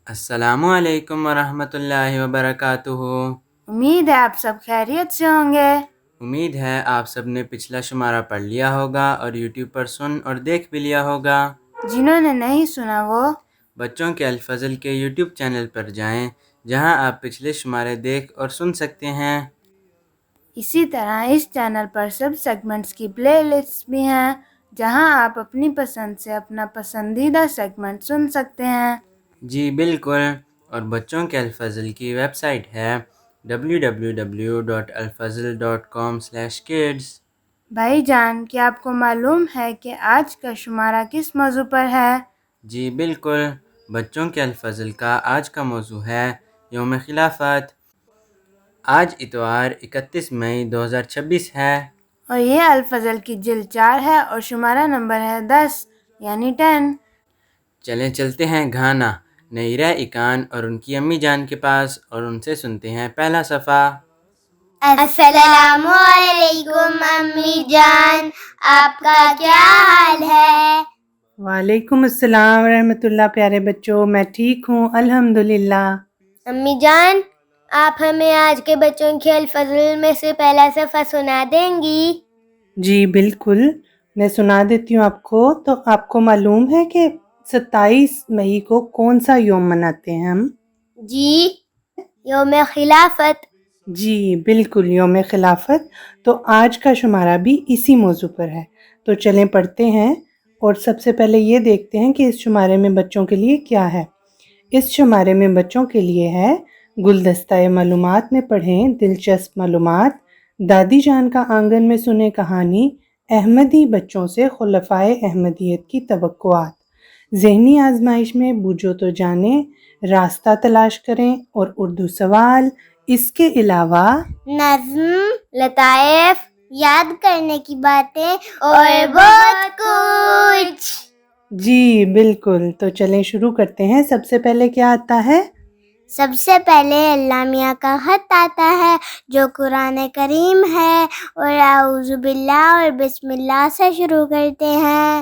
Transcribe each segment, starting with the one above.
السلام علیکم ورحمۃ اللہ وبرکاتہ۔ امید ہے آپ سب خیریت سے ہوں گے۔ امید ہے آپ سب نے پچھلا شمارہ پڑھ لیا ہوگا اور یوٹیوب پر سن اور دیکھ بھی لیا ہوگا۔ جنہوں نے نہیں سنا وہ بچوں کے الفضل کے یوٹیوب چینل پر جائیں، جہاں آپ پچھلے شمارے دیکھ اور سن سکتے ہیں۔ اسی طرح اس چینل پر سب سیگمنٹس کی پلے لسٹ بھی ہیں، جہاں آپ اپنی پسند سے اپنا پسندیدہ سیگمنٹ سن سکتے ہیں۔ جی بالکل، اور بچوں کے الفضل کی ویب سائٹ ہے www.alfazl.com/kids۔ بھائی جان، کیا آپ کو معلوم ہے کہ آج کا شمارہ کس موضوع پر ہے؟ جی بالکل، بچوں کے الفضل کا آج کا موضوع ہے یوم خلافت۔ آج اتوار 31 مئی 2026 ہے۔ اور یہ الفضل کی جلد 4 ہے اور شمارہ نمبر ہے 10 یعنی 10۔ چلیں چلتے ہیں گھانا نیرہ اکان اور ان کی امی جان کے پاس اور ان سے سنتے ہیں پہلا صفحہ۔ السلام علیکم امی جان، آپ کا کیا حال ہے؟ وعلیکم السلام ورحمۃ اللہ۔ پیارے بچوں، میں ٹھیک ہوں الحمدللہ۔ امی جان، آپ ہمیں آج کے بچوں کے الفضل میں سے پہلا صفحہ سنا دیں گی؟ جی بالکل، میں سنا دیتی ہوں آپ کو۔ تو آپ کو معلوم ہے کہ 27 مئی کو کون سا یوم مناتے ہیں ہم؟ جی، یوم خلافت۔ جی بالکل، یوم خلافت۔ تو آج کا شمارہ بھی اسی موضوع پر ہے، تو چلیں پڑھتے ہیں۔ اور سب سے پہلے یہ دیکھتے ہیں کہ اس شمارے میں بچوں کے لیے کیا ہے۔ اس شمارے میں بچوں کے لیے ہے گلدستہ معلومات میں پڑھیں دلچسپ معلومات، دادی جان کا آنگن میں سنیں کہانی، احمدی بچوں سے خلفائے احمدیت کی توقعات، ذہنی آزمائش میں بوجھو تو جانیں، راستہ تلاش کریں اور اردو سوال۔ اس کے علاوہ نظم، لطائف، یاد کرنے کی باتیں اور بہت کچھ۔ جی بالکل، تو چلیں شروع کرتے ہیں۔ سب سے پہلے کیا آتا ہے؟ سب سے پہلے اللہ میاں کا خط آتا ہے جو قرآن کریم ہے، اور اعوذ باللہ اور بسم اللہ سے شروع کرتے ہیں۔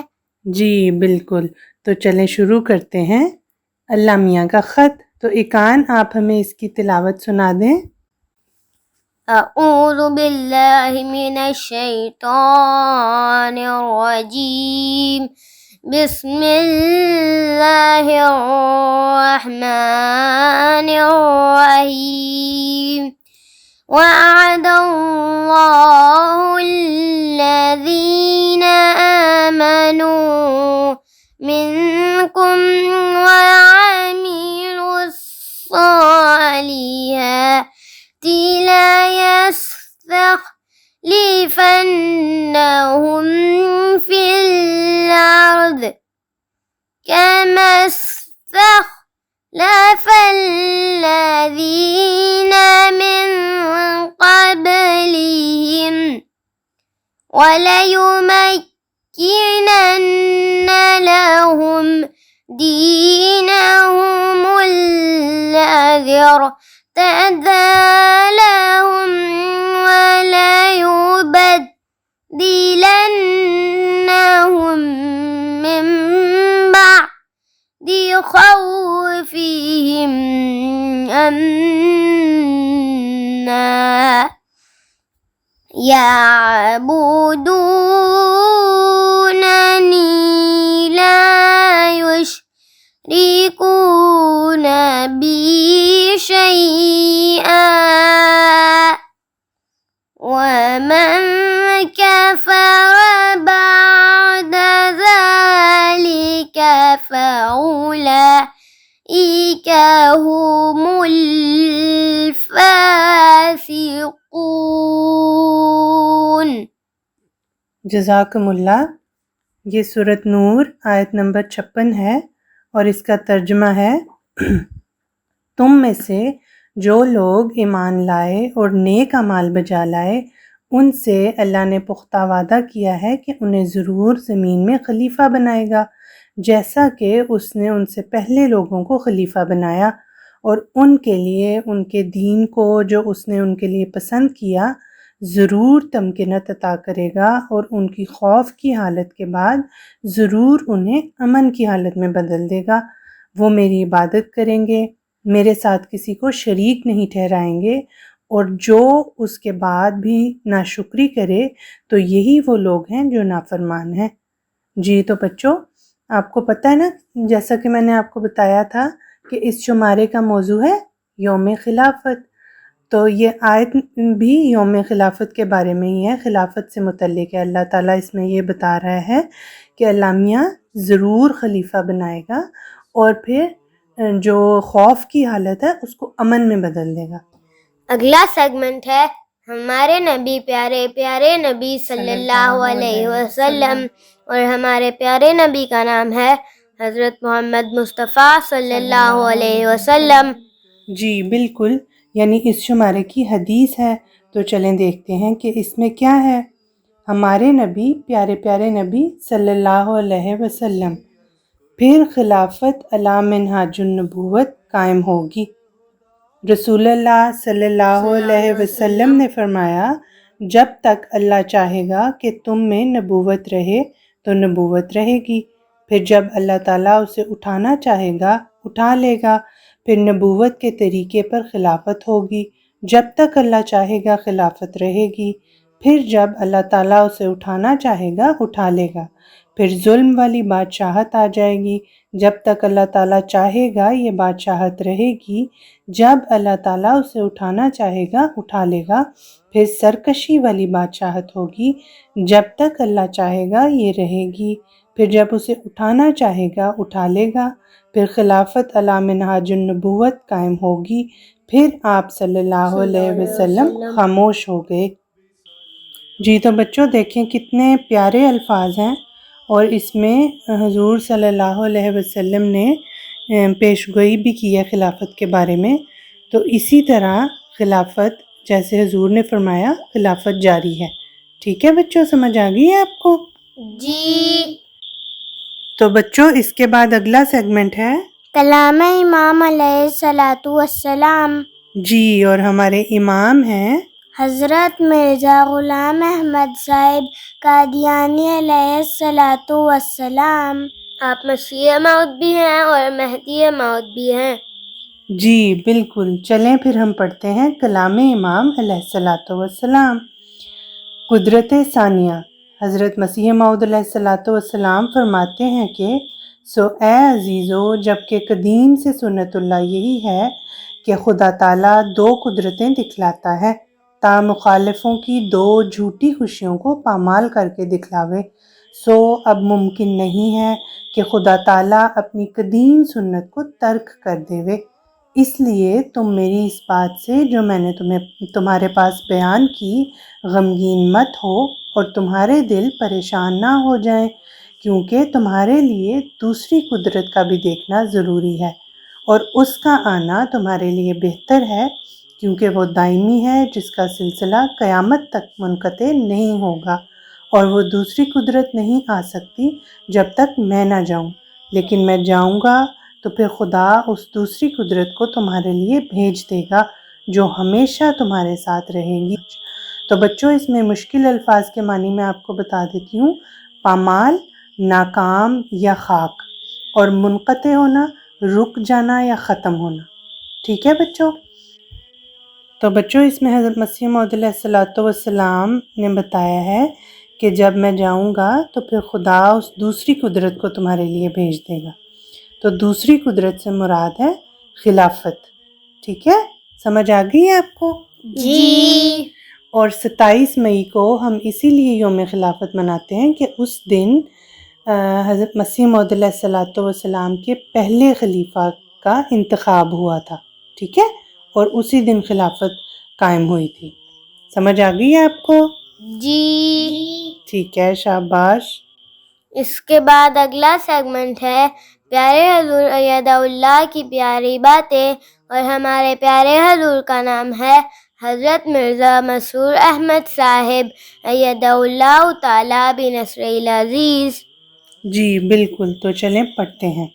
جی بالکل، تو چلیں شروع کرتے ہیں۔ اللہ میاں کا خط۔ تو اکان آپ ہمیں اس کی تلاوت سنا دیں۔ اعوذ باللہ من الشیطان الرجیم، بسم اللہ الرحمن الرحیم۔ وعد اللہ الذین آمنوا منکم وعملوا الصالحات ليستخلفنهم في الأرض كما استخلف الذين من قبلهم وليمكنن لهم دينهم الذي ارتضى لهم وليبدلنهم من بعد خوفهم أمنا يعبدونني لا يشركون بي شيئا ومن كفر بعد ذلك فأولئك هم الفاسقون۔ جزاکم اللہ۔ یہ سورۃ نور آیت نمبر 56 ہے اور اس کا ترجمہ ہے تم میں سے جو لوگ ایمان لائے اور نیک اعمال بجا لائے، ان سے اللہ نے پختہ وعدہ کیا ہے کہ انہیں ضرور زمین میں خلیفہ بنائے گا، جیسا کہ اس نے ان سے پہلے لوگوں کو خلیفہ بنایا، اور ان کے لیے ان کے دین کو جو اس نے ان کے لیے پسند کیا ضرور تمکنت عطا کرے گا، اور ان کی خوف کی حالت کے بعد ضرور انہیں امن کی حالت میں بدل دے گا۔ وہ میری عبادت کریں گے، میرے ساتھ کسی کو شریک نہیں ٹھہرائیں گے، اور جو اس کے بعد بھی ناشکری کرے تو یہی وہ لوگ ہیں جو نافرمان ہیں۔ جی تو بچوں، آپ کو پتہ ہے نا، جیسا کہ میں نے آپ کو بتایا تھا کہ اس شمارے کا موضوع ہے یوم خلافت، تو یہ آیت بھی یوم خلافت کے بارے میں ہی ہے، خلافت سے متعلق ہے۔ اللہ تعالیٰ اس میں یہ بتا رہا ہے کہ اللہ میاں ضرور خلیفہ بنائے گا، اور پھر جو خوف کی حالت ہے اس کو امن میں بدل دے گا۔ اگلا سیگمنٹ ہے ہمارے نبی پیارے نبی صلی اللہ علیہ وسلم، اور ہمارے پیارے نبی کا نام ہے حضرت محمد مصطفیٰ صلی اللہ علیہ وسلم۔ جی بالکل، یعنی اس شمارے کی حدیث ہے، تو چلیں دیکھتے ہیں کہ اس میں کیا ہے۔ ہمارے نبی پیارے نبی صلی اللہ علیہ وسلم، پھر خلافت علی منہاج النبوت قائم ہوگی۔ رسول اللہ صلی اللہ علیہ وسلم نے فرمایا، جب تک اللہ چاہے گا کہ تم میں نبوت رہے تو نبوت رہے گی، پھر جب اللہ تعالیٰ اسے اٹھانا چاہے گا اٹھا لے گا، پھر نبوت کے طریقے پر خلافت ہوگی، جب تک اللہ چاہے گا خلافت رہے گی، پھر جب اللہ تعالیٰ اسے اٹھانا چاہے گا اٹھا لے گا، پھر ظلم والی بادشاہت آ جائے گی، جب تک اللہ تعالیٰ چاہے گا یہ بادشاہت رہے گی، جب اللہ تعالیٰ اسے اٹھانا چاہے گا اٹھا لے گا، پھر سرکشی والی بادشاہت ہوگی، جب تک اللہ چاہے گا یہ رہے گی، پھر جب اسے اٹھانا چاہے گا اٹھا لے گا، پھر خلافت علی منہاج النبوت قائم ہوگی۔ پھر آپ صلی اللہ علیہ وسلم خاموش ہو گئے۔ جی تو بچوں دیکھیں کتنے پیارے الفاظ ہیں، اور اس میں حضور صلی اللہ علیہ وسلم نے پیشگوئی بھی کی ہے خلافت کے بارے میں، تو اسی طرح خلافت جیسے حضور نے فرمایا خلافت جاری ہے۔ ٹھیک ہے بچوں، سمجھ آ گئی ہے آپ کو؟ جی۔ تو بچوں اس کے بعد اگلا سیگمنٹ ہے کلام امام علیہ الصلاۃ والسلام۔ جی، اور ہمارے امام ہیں حضرت مرزا غلام احمد صاحب قادیانی علیہ الصلاۃ والسلام۔ آپ مسیح موعود بھی ہیں اور مہدی موعود بھی ہیں۔ جی بالکل، چلیں پھر ہم پڑھتے ہیں کلام امام علیہ الصلاۃ والسلام۔ قدرت ثانیہ، حضرت مسیح موعود علیہ الصلاۃ والسلام فرماتے ہیں کہ سو اے عزیزو، جبکہ قدیم سے سنت اللہ یہی ہے کہ خدا تعالیٰ دو قدرتیں دکھلاتا ہے تا مخالفوں کی دو جھوٹی خوشیوں کو پامال کر کے دکھلاوے، سو اب ممکن نہیں ہے کہ خدا تعالیٰ اپنی قدیم سنت کو ترک کر دے، اس لیے تم میری اس بات سے جو میں نے تمہارے پاس بیان کی غمگین مت ہو، اور تمہارے دل پریشان نہ ہو جائیں، کیونکہ تمہارے لیے دوسری قدرت کا بھی دیکھنا ضروری ہے، اور اس کا آنا تمہارے لیے بہتر ہے، کیونکہ وہ دائمی ہے جس کا سلسلہ قیامت تک منقطع نہیں ہوگا، اور وہ دوسری قدرت نہیں آ سکتی جب تک میں نہ جاؤں، لیکن میں جاؤں گا تو پھر خدا اس دوسری قدرت کو تمہارے لیے بھیج دے گا جو ہمیشہ تمہارے ساتھ رہے گی۔ تو بچوں اس میں مشکل الفاظ کے معنی میں آپ کو بتا دیتی ہوں۔ پامال ناکام یا خاک، اور منقطع ہونا رک جانا یا ختم ہونا۔ ٹھیک ہے بچوں؟ تو بچوں اس میں حضرت مسیح موعود علیہ الصلاۃ والسلام نے بتایا ہے کہ جب میں جاؤں گا تو پھر خدا اس دوسری قدرت کو تمہارے لیے بھیج دے گا، تو دوسری قدرت سے مراد ہے خلافت۔ ٹھیک ہے، سمجھ آ گئی ہے آپ کو؟ جی۔ اور 27 مئی کو ہم اسی لیے یوم خلافت مناتے ہیں کہ اس دن حضرت مسیح موعود علیہ الصلاۃ والسلام کے پہلے خلیفہ کا انتخاب ہوا تھا۔ ٹھیک ہے، اور اسی دن خلافت قائم ہوئی تھی۔ سمجھ آ گئی ہے آپ کو؟ جی۔ ٹھیک ہے، شاباش۔ اس کے بعد اگلا سیگمنٹ ہے پیارے حضور ایدہ اللہ کی پیاری باتیں، اور ہمارے پیارے حضور کا نام ہے حضرت مرزا مسرور احمد صاحب ایدہ اللہ تعالیٰ بنصرہ العزیز۔ جی بالکل، تو چلیں پڑھتے ہیں۔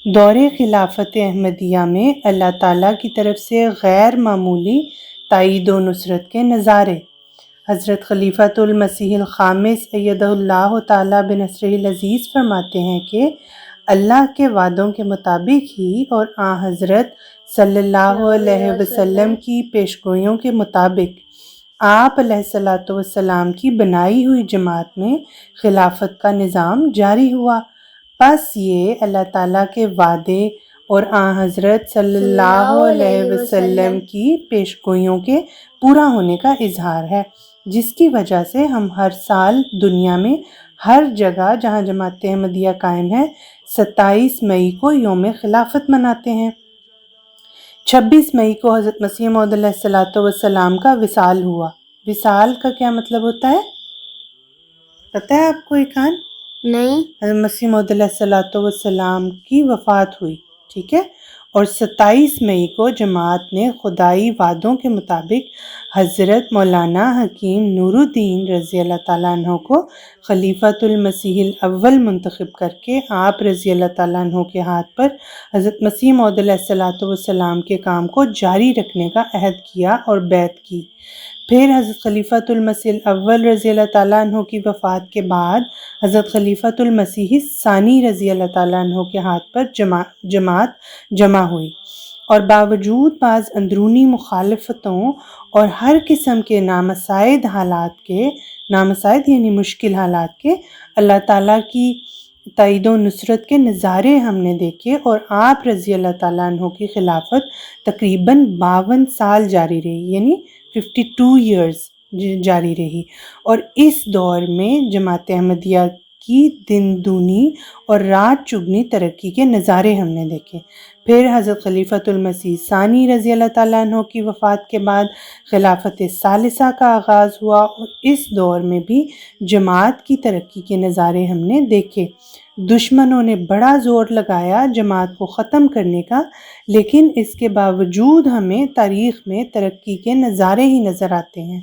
دور خلافت احمدیہ میں اللہ تعالیٰ کی طرف سے غیر معمولی تائید و نصرت کے نظارے۔ حضرت خلیفۃ المسیح الخامس ایدہ اللہ تعالیٰ بنصرہ العزیز فرماتے ہیں کہ اللہ کے وعدوں کے مطابق ہی اور آن حضرت صلی اللہ علیہ وسلم کی پیشگوئیوں کے مطابق آپ علیہ الصلاۃ والسلام کی بنائی ہوئی جماعت میں خلافت کا نظام جاری ہوا۔ پس یہ اللہ تعالیٰ کے وعدے اور آن حضرت صلی اللہ علیہ وسلم کی پیشگوئیوں کے پورا ہونے کا اظہار ہے، جس کی وجہ سے ہم ہر سال دنیا میں ہر جگہ جہاں جماعت احمدیہ قائم ہے 27 مئی کو یوم خلافت مناتے ہیں۔ 26 مئی کو حضرت مسیح موعود علیہ الصلاۃ والسلام کا وصال ہوا۔ وصال کا کیا مطلب ہوتا ہے؟ پتہ ہے آپ کو ایکان؟ نہیں۔ حضرت مسیح موعود علیہ الصلاۃ والسلام کی وفات ہوئی، ٹھیک ہے، اور 27 مئی کو جماعت نے خدائی وعدوں کے مطابق حضرت مولانا حکیم نور الدین رضی اللہ تعالیٰ عنہ کو خلیفۃ المسیح الاول منتخب کر کے آپ رضی اللہ تعالیٰ عنہ کے ہاتھ پر حضرت مسیح موعود علیہ الصلاۃ والسلام کے کام کو جاری رکھنے کا عہد کیا اور بیعت کی۔ پھر حضرت خلیفۃ المسیح الاول رضی اللہ تعالیٰ عنہ کی وفات کے بعد حضرت خلیفۃ المسیح ثانی رضی اللہ تعالیٰ عنہ کے ہاتھ پر جماعت جمع ہوئی، اور باوجود بعض اندرونی مخالفتوں اور ہر قسم کے نامساعد یعنی مشکل حالات کے اللہ تعالیٰ کی تائید و نصرت کے نظارے ہم نے دیکھے، اور آپ رضی اللہ تعالیٰ عنہ کی خلافت تقریباً 52 سال جاری رہی، یعنی 52 ایئرز جاری رہی، اور اس دور میں جماعت احمدیہ کی دن دونی اور رات چگنی ترقی کے نظارے ہم نے دیکھے۔ پھر حضرت خلیفۃ المسیح ثانی رضی اللہ تعالیٰ عنہ کی وفات کے بعد خلافت ثالثہ کا آغاز ہوا، اور اس دور میں بھی جماعت کی ترقی کے نظارے ہم نے دیکھے۔ دشمنوں نے بڑا زور لگایا جماعت کو ختم کرنے کا، لیکن اس کے باوجود ہمیں تاریخ میں ترقی کے نظارے ہی نظر آتے ہیں۔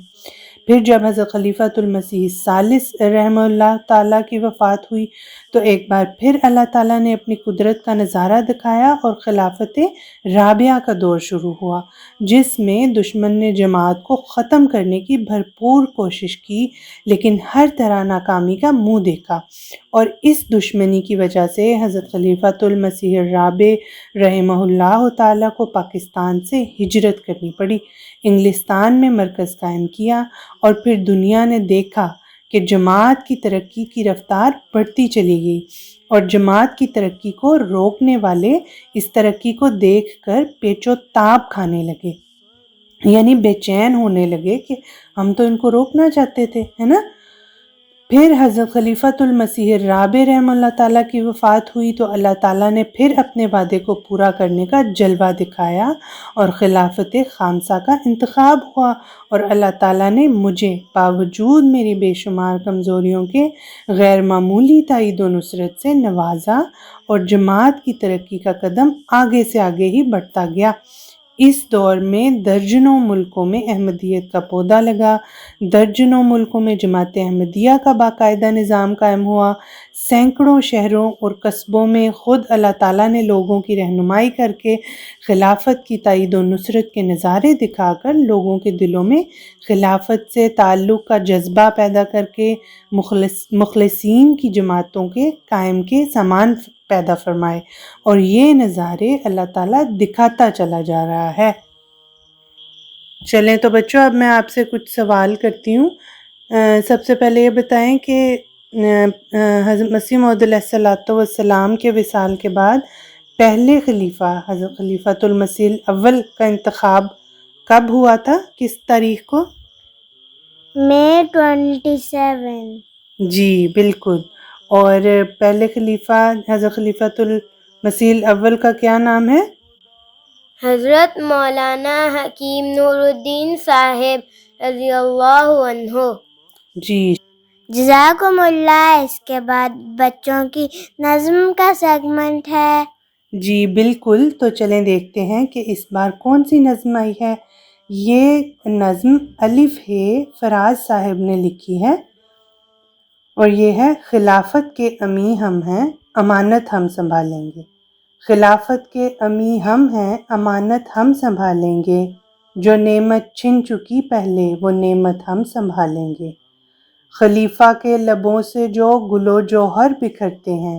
پھر جب حضرت خلیفۃ المسیح ثالث رحمہ اللہ تعالیٰ کی وفات ہوئی تو ایک بار پھر اللہ تعالیٰ نے اپنی قدرت کا نظارہ دکھایا اور خلافت رابعہ کا دور شروع ہوا، جس میں دشمن نے جماعت کو ختم کرنے کی بھرپور کوشش کی، لیکن ہر طرح ناکامی کا منہ دیکھا، اور اس دشمنی کی وجہ سے حضرت خلیفۃ المسیح الرابع رحمہ اللہ تعالیٰ کو پاکستان سے ہجرت کرنی پڑی، انگلستان میں مرکز قائم کیا، اور پھر دنیا نے دیکھا کہ جماعت کی ترقی کی رفتار بڑھتی چلی گئی، اور جماعت کی ترقی کو روکنے والے اس ترقی کو دیکھ کر پیچ و تاب کھانے لگے، یعنی بے چین ہونے لگے کہ ہم تو ان کو روکنا چاہتے تھے، ہے نا۔ پھر حضرت خلیفۃ المسیح الرابع رحمہ اللہ تعالیٰ کی وفات ہوئی تو اللہ تعالیٰ نے پھر اپنے وعدے کو پورا کرنے کا جلوہ دکھایا اور خلافت خامسہ کا انتخاب ہوا، اور اللہ تعالیٰ نے مجھے باوجود میری بے شمار کمزوریوں کے غیر معمولی تائید و نصرت سے نوازا، اور جماعت کی ترقی کا قدم آگے سے آگے ہی بڑھتا گیا۔ اس دور میں درجنوں ملکوں میں احمدیت کا پودا لگا، درجنوں ملکوں میں جماعت احمدیہ کا باقاعدہ نظام قائم ہوا، سینکڑوں شہروں اور قصبوں میں خود اللہ تعالیٰ نے لوگوں کی رہنمائی کر کے خلافت کی تائید و نصرت کے نظارے دکھا کر لوگوں کے دلوں میں خلافت سے تعلق کا جذبہ پیدا کر کے مخلصین کی جماعتوں کے قائم کے سامان پیدا فرمائے، اور یہ نظارے اللہ تعالیٰ دکھاتا چلا جا رہا ہے۔ چلیں تو بچوں، اب میں آپ سے کچھ سوال کرتی ہوں۔ سب سے پہلے یہ بتائیں کہ حضرت مسیح موعود علیہ الصلاۃ والسلام کے وصال کے بعد پہلے خلیفہ حضرت خلیفۃ المسیح الاول کا انتخاب کب ہوا تھا، کس تاریخ کو؟ مئی 27۔ جی بالکل، اور پہلے خلیفہ حضرت خلیفۃ المسیح الاول کا کیا نام ہے؟ حضرت مولانا حکیم نور الدین صاحب رضی اللہ عنہ۔ جی جزاکم اللہ۔ اس کے بعد بچوں کی نظم کا سیگمنٹ ہے۔ جی بالکل، تو چلیں دیکھتے ہیں کہ اس بار کون سی نظم آئی ہے۔ یہ نظم الف ہے فراز صاحب نے لکھی ہے، اور یہ ہے خلافت کے امی ہم ہیں، امانت ہم سنبھالیں گے۔ خلافت کے امی ہم ہیں، امانت ہم سنبھالیں گے، جو نعمت چھن چکی پہلے وہ نعمت ہم سنبھالیں گے۔ خلیفہ کے لبوں سے جو گل و جوہر بکھرتے ہیں،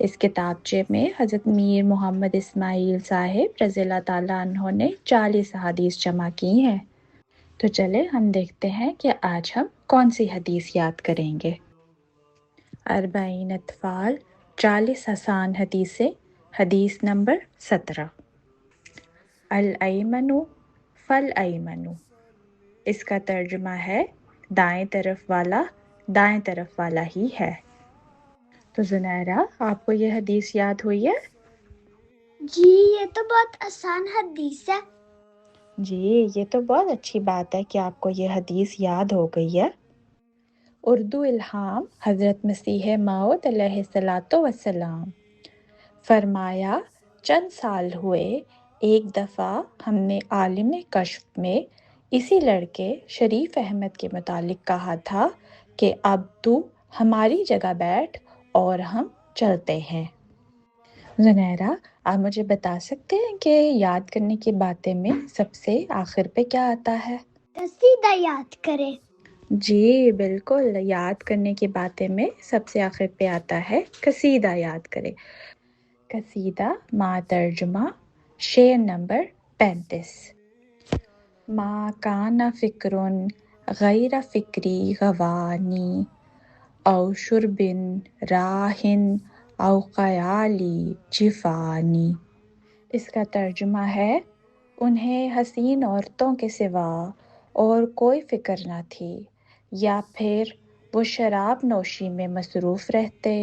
اس کتابچے میں حضرت میر محمد اسماعیل صاحب رضی اللہ تعالیٰ عنہ نے 40 حدیث جمع کی ہیں۔ تو چلے ہم دیکھتے ہیں کہ آج ہم کون سی حدیث یاد کریں گے۔ 40 اطفال 40 آسان حدیثیں۔ حدیث نمبر 17۔ الایمن فالایمن، اس کا ترجمہ ہے دائیں طرف والا دائیں طرف والا ہی ہے۔ تو زنیرہ، آپ کو یہ حدیث یاد ہوئی ہے؟ جی یہ تو بہت آسان حدیث ہے۔ جی یہ تو بہت اچھی بات ہے کہ آپ کو یہ حدیث یاد ہو گئی ہے۔ اردو الہام حضرت مسیح موعود علیہ السلام۔ فرمایا، چند سال ہوئے، ایک دفعہ ہم نے عالم کشف میں اسی لڑکے شریف احمد کے متعلق کہا تھا کہ اب تو ہماری جگہ بیٹھ اور ہم چلتے ہیں۔ زنیرہ، آپ مجھے بتا سکتے ہیں کہ یاد کرنے کی باتیں میں سب سے آخر پہ کیا آتا ہے؟ قصیدہ یاد کرے۔ جی بالکل، یاد کرنے کی باتیں میں سب سے آخر پہ آتا ہے قصیدہ یاد کرے۔ قصیدہ ما ترجمہ شعر نمبر 35۔ ما کان فکر غیر فکری غوانی او شرب راہ او خیالی جفانی، اس کا ترجمہ ہے انہیں حسین عورتوں کے سوا اور کوئی فکر نہ تھی، یا پھر وہ شراب نوشی میں مصروف رہتے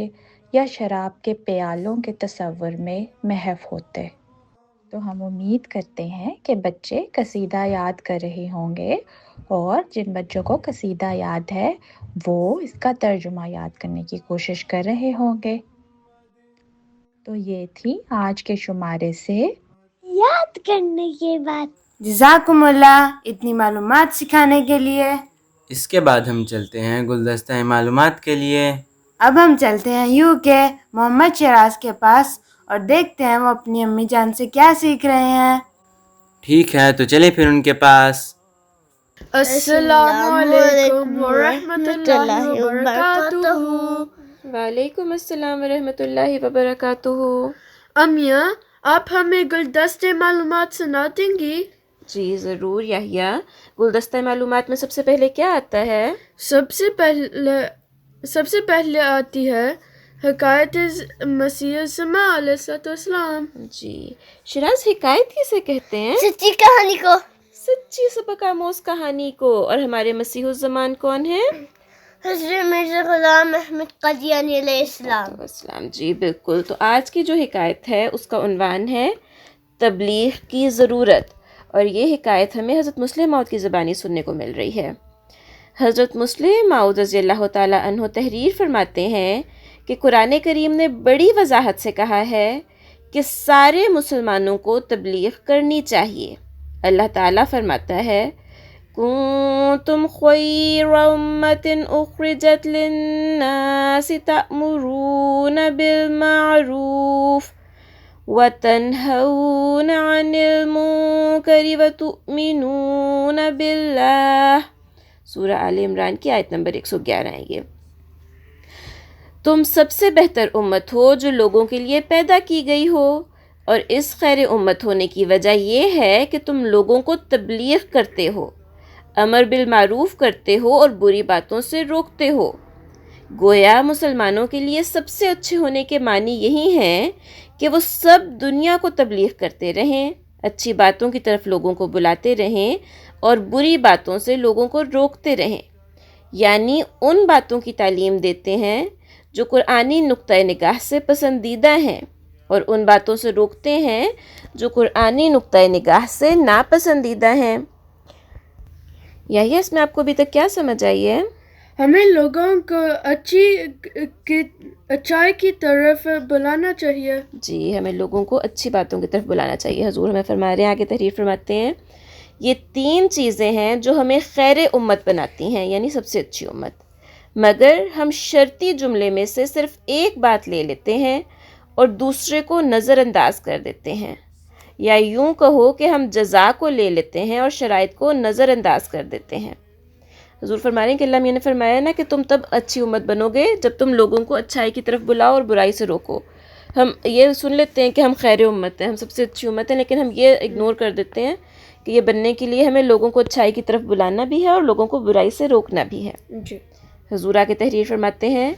یا شراب کے پیالوں کے تصور میں محو ہوتے۔ تو ہم امید کرتے ہیں کہ بچے قصیدہ یاد کر رہے ہوں گے، اور جن بچوں کو قصیدہ یاد ہے وہ اس کا ترجمہ یاد کرنے کی کوشش کر رہے ہوں گے۔ تو یہ تھی آج کے شمارے سے یاد کرنے کے بعد۔ جزاکم اللہ اتنی معلومات سکھانے کے لیے۔ اس کے بعد ہم چلتے ہیں گلدستہ معلومات کے لیے۔ اب ہم چلتے ہیں یوں کے محمد شیراز کے پاس اور دیکھتے ہیں وہ اپنی امی جان سے کیا سیکھ رہے ہیں۔ ٹھیک ہے، تو چلے پھر ان کے پاس۔ السلام علیکم ورحمۃ اللہ وبرکاتہ۔ وعلیکم السلام ورحمۃ اللہ وبرکاتہ۔ امیہ، آپ ہمیں گلدستے معلومات سنا دیں گی؟ جی ضرور یحییٰ، گلدستہ معلومات میں سب سے پہلے کیا آتا ہے؟ سب سے پہلے آتی ہے حکایت مسیح الزمان علیہ السلام۔ جی شیراز، حکایت کسے کہتے ہیں؟ سچی کہانی کو۔ سچی سبق آموز کہانی کو۔ اور ہمارے مسیح الزمان کون ہیں؟ حضرت مرزا غلام احمد قادیانی علیہ السلام۔ جی بالکل۔ تو آج کی جو حکایت ہے اس کا عنوان ہے تبلیغ کی ضرورت، اور یہ حکایت ہمیں حضرت مسلم موعود کی زبانی سننے کو مل رہی ہے۔ حضرت مسلم موعود رضی اللہ تعالیٰ عنہ تحریر فرماتے ہیں کہ قرآن کریم نے بڑی وضاحت سے کہا ہے کہ سارے مسلمانوں کو تبلیغ کرنی چاہیے۔ اللہ تعالیٰ فرماتا ہے کنتم خیر امۃ اخرجت للناس تأمرون بالمعروف وتنہون عن المنکر وتؤمنون باللہ۔ سورہ آل عمران کی آیت نمبر 111 ہے یہ۔ تم سب سے بہتر امت ہو جو لوگوں کے لیے پیدا کی گئی ہو، اور اس خیر امت ہونے کی وجہ یہ ہے کہ تم لوگوں کو تبلیغ کرتے ہو، امر بالمعروف کرتے ہو اور بری باتوں سے روکتے ہو۔ گویا مسلمانوں کے لیے سب سے اچھے ہونے کے معنی یہی ہیں کہ وہ سب دنیا کو تبلیغ کرتے رہیں، اچھی باتوں کی طرف لوگوں کو بلاتے رہیں اور بری باتوں سے لوگوں کو روکتے رہیں، یعنی ان باتوں کی تعلیم دیتے ہیں جو قرآنی نقطۂ نگاہ سے پسندیدہ ہیں، اور ان باتوں سے روکتے ہیں جو قرآنی نقطۂ نگاہ سے ناپسندیدہ ہیں۔ یہی اس میں آپ کو ابھی تک کیا سمجھ آئی ہے؟ ہمیں لوگوں کو اچھائی کی طرف بلانا چاہیے۔ جی ہمیں لوگوں کو اچھی باتوں کی طرف بلانا چاہیے۔ حضور ہمیں فرما رہے ہیں، آگے تحریر فرماتے ہیں، یہ 3 چیزیں ہیں جو ہمیں خیر امت بناتی ہیں، یعنی سب سے اچھی امت، مگر ہم شرطی جملے میں سے صرف ایک بات لے لیتے ہیں اور دوسرے کو نظر انداز کر دیتے ہیں، یا یوں کہو کہ ہم جزا کو لے لیتے ہیں اور شرائط کو نظر انداز کر دیتے ہیں۔ حضور فرما رہے ہیں کہ اللہ میاں نے فرمایا نا کہ تم تب اچھی امت بنو گے جب تم لوگوں کو اچھائی کی طرف بلاؤ اور برائی سے روکو، ہم یہ سن لیتے ہیں کہ ہم خیر امت ہیں، ہم سب سے اچھی امت ہیں، لیکن ہم یہ اگنور کر دیتے ہیں کہ یہ بننے کے لیے ہمیں لوگوں کو اچھائی کی طرف بلانا بھی ہے اور لوگوں کو برائی سے روکنا بھی ہے۔ جی حضور آگے تحریر فرماتے ہیں،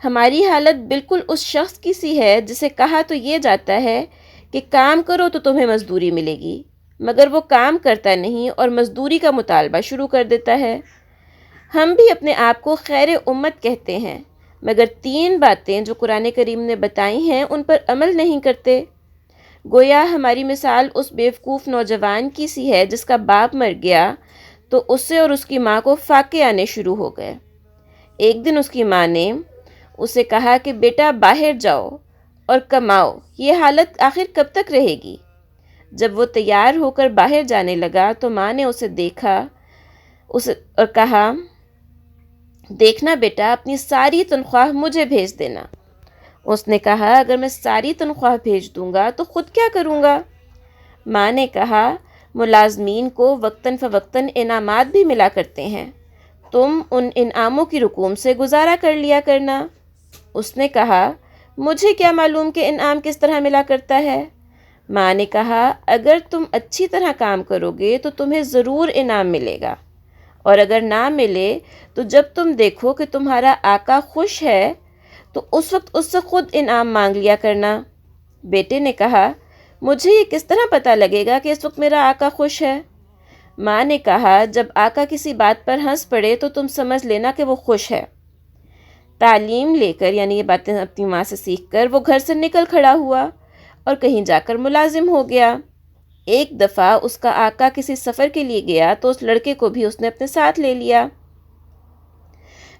ہماری حالت بالکل اس شخص کی سی ہے جسے کہا تو یہ جاتا ہے کہ کام کرو تو تمہیں مزدوری ملے گی، مگر وہ کام کرتا نہیں اور مزدوری کا مطالبہ شروع کر دیتا ہے۔ ہم بھی اپنے آپ کو خیر امت کہتے ہیں، مگر 3 باتیں جو قرآن کریم نے بتائی ہیں ان پر عمل نہیں کرتے۔ گویا ہماری مثال اس بیوقوف نوجوان کی سی ہے جس کا باپ مر گیا تو اسے اور اس کی ماں کو فاقے آنے شروع ہو گئے۔ ایک دن اس کی ماں نے اسے کہا کہ بیٹا باہر جاؤ اور کماؤ، یہ حالت آخر کب تک رہے گی؟ جب وہ تیار ہو کر باہر جانے لگا تو ماں نے اسے دیکھا اور کہا، دیکھنا بیٹا، اپنی ساری تنخواہ مجھے بھیج دینا۔ اس نے کہا، اگر میں ساری تنخواہ بھیج دوں گا تو خود کیا کروں گا؟ ماں نے کہا، ملازمین کو وقتاً فوقتاً انعامات بھی ملا کرتے ہیں، تم ان انعاموں کی رقوم سے گزارا کر لیا کرنا۔ اس نے کہا، مجھے کیا معلوم کہ انعام کس طرح ملا کرتا ہے؟ ماں نے کہا، اگر تم اچھی طرح کام کرو گے تو تمہیں ضرور انعام ملے گا، اور اگر نہ ملے تو جب تم دیکھو کہ تمہارا آقا خوش ہے تو اس وقت اس سے خود انعام مانگ لیا کرنا۔ بیٹے نے کہا، مجھے یہ کس طرح پتہ لگے گا کہ اس وقت میرا آقا خوش ہے؟ ماں نے کہا، جب آقا کسی بات پر ہنس پڑے تو تم سمجھ لینا کہ وہ خوش ہے۔ تعلیم لے کر، یعنی یہ باتیں اپنی ماں سے سیکھ کر، وہ گھر سے نکل کھڑا ہوا اور کہیں جا کر ملازم ہو گیا۔ ایک دفعہ اس کا آقا کسی سفر کے لیے گیا تو اس لڑکے کو بھی اس نے اپنے ساتھ لے لیا۔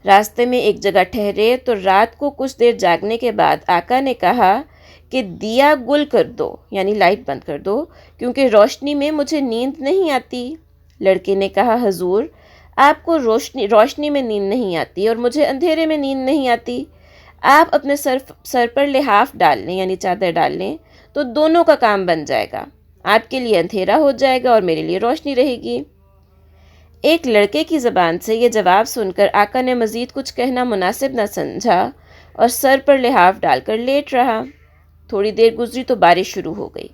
راستے میں ایک جگہ ٹھہرے تو رات کو کچھ دیر جاگنے کے بعد آقا نے کہا کہ دیا گل کر دو، یعنی لائٹ بند کر دو، کیونکہ روشنی میں مجھے نیند نہیں آتی۔ لڑکے نے کہا، حضور آپ کو روشنی میں نیند نہیں آتی اور مجھے اندھیرے میں نیند نہیں آتی، آپ اپنے سر پر لحاف ڈال لیں، یعنی چادر ڈال لیں، تو دونوں کا کام بن جائے گا، آپ کے لیے اندھیرا ہو جائے گا اور میرے لیے روشنی رہے گی۔ ایک لڑکے کی زبان سے یہ جواب سن کر آقا نے مزید کچھ کہنا مناسب نہ سمجھا اور سر پر لحاف ڈال کر لیٹ رہا۔ تھوڑی دیر گزری تو بارش شروع ہو گئی۔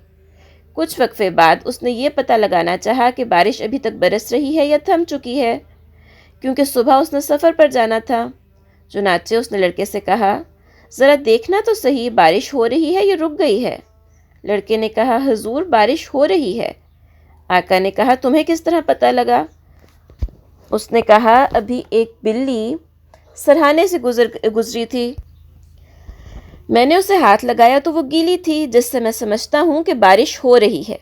کچھ وقفے بعد اس نے یہ پتہ لگانا چاہا کہ بارش ابھی تک برس رہی ہے یا تھم چکی ہے، کیونکہ صبح اس نے سفر پر جانا تھا۔ چنانچہ اس نے لڑکے سے کہا، ذرا دیکھنا تو صحیح، بارش ہو رہی ہے یا رک گئی ہے؟ لڑکے نے کہا، حضور بارش ہو رہی ہے۔ آقا نے کہا، تمہیں کس طرح پتہ لگا؟ اس نے کہا، ابھی ایک بلی سرہانے سے گزری تھی، میں نے اسے ہاتھ لگایا تو وہ گیلی تھی، جس سے میں سمجھتا ہوں کہ بارش ہو رہی ہے۔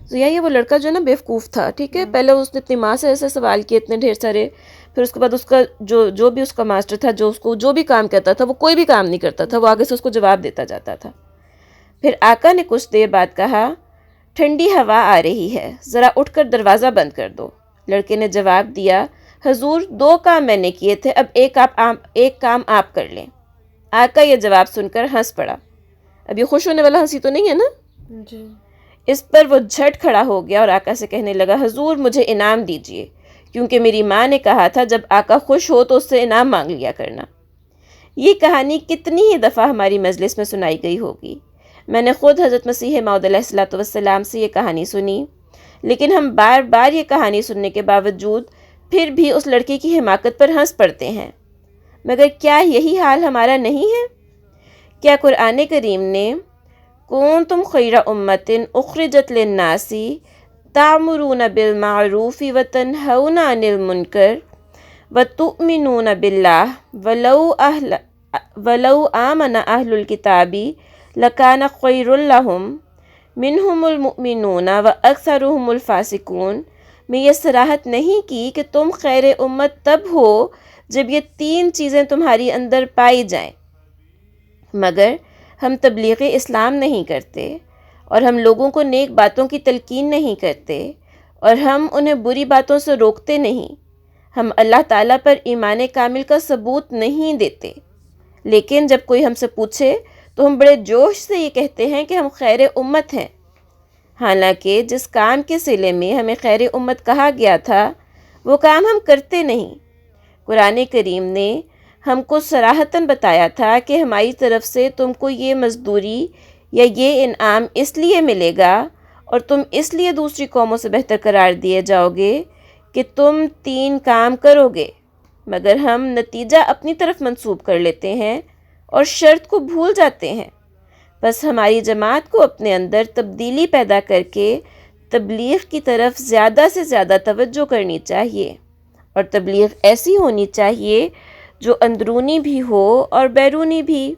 تو یہ وہ لڑکا جو ہے نا بیوقوف تھا، ٹھیک ہے، پہلے اس نے اپنی ماں سے ایسے سوال کیے اتنے ڈھیر سارے، پھر اس کے بعد اس کا جو بھی اس کا ماسٹر تھا، جو اس کو جو بھی کام کہتا تھا، وہ کوئی بھی کام نہیں کرتا تھا، وہ آگے سے اس کو جواب دیتا جاتا تھا۔ پھر آقا نے کچھ دیر بعد کہا، ٹھنڈی ہوا آ رہی ہے، ذرا اٹھ کر دروازہ بند کر دو۔ لڑکے نے جواب دیا، حضور 2 کام میں نے کیے تھے، اب ایک کام آپ کر لیں۔ آقا یہ جواب سن کر ہنس پڑا۔ اب یہ خوش ہونے والا ہنسی تو نہیں ہے نا؟ جی اس پر وہ جھٹ کھڑا ہو گیا اور آقا سے کہنے لگا، حضور مجھے انعام دیجئے، کیونکہ میری ماں نے کہا تھا جب آقا خوش ہو تو اس سے انعام مانگ لیا کرنا۔ یہ کہانی کتنی ہی دفعہ ہماری مجلس میں سنائی گئی ہوگی، میں نے خود حضرت مسیح موعود علیہ الصلوۃ والسلام سے یہ کہانی سنی، لیکن ہم بار بار یہ کہانی سننے کے باوجود پھر بھی اس لڑکے کی حماقت پر ہنس پڑتے ہیں۔ مگر کیا یہی حال ہمارا نہیں ہے؟ کیا قرآن کریم نے کنتم خیر امۃ اخرجت للناس تأمرون بالمعروف وتنہون عن المنکر وتؤمنون باللہ ولو آمن اہل الکتاب لکان خیر لہم منہم المؤمنون واکثرہم الفاسقون میں یہ صراحت نہیں کی کہ تم خیر امت تب ہو جب یہ 3 چیزیں تمہاری اندر پائی جائیں، مگر ہم تبلیغ اسلام نہیں کرتے اور ہم لوگوں کو نیک باتوں کی تلقین نہیں کرتے اور ہم انہیں بری باتوں سے روکتے نہیں، ہم اللہ تعالیٰ پر ایمان کامل کا ثبوت نہیں دیتے، لیکن جب کوئی ہم سے پوچھے تو ہم بڑے جوش سے یہ کہتے ہیں کہ ہم خیر امت ہیں، حالانکہ جس کام کے صلے میں ہمیں خیر امت کہا گیا تھا وہ کام ہم کرتے نہیں۔ قرآن کریم نے ہم کو صراحتاً بتایا تھا کہ ہماری طرف سے تم کو یہ مزدوری یا یہ انعام اس لیے ملے گا اور تم اس لیے دوسری قوموں سے بہتر قرار دیے جاؤ گے کہ تم 3 کام کرو گے، مگر ہم نتیجہ اپنی طرف منسوب کر لیتے ہیں اور شرط کو بھول جاتے ہیں۔ بس ہماری جماعت کو اپنے اندر تبدیلی پیدا کر کے تبلیغ کی طرف زیادہ سے زیادہ توجہ کرنی چاہیے، اور تبلیغ ایسی ہونی چاہیے جو اندرونی بھی ہو اور بیرونی بھی۔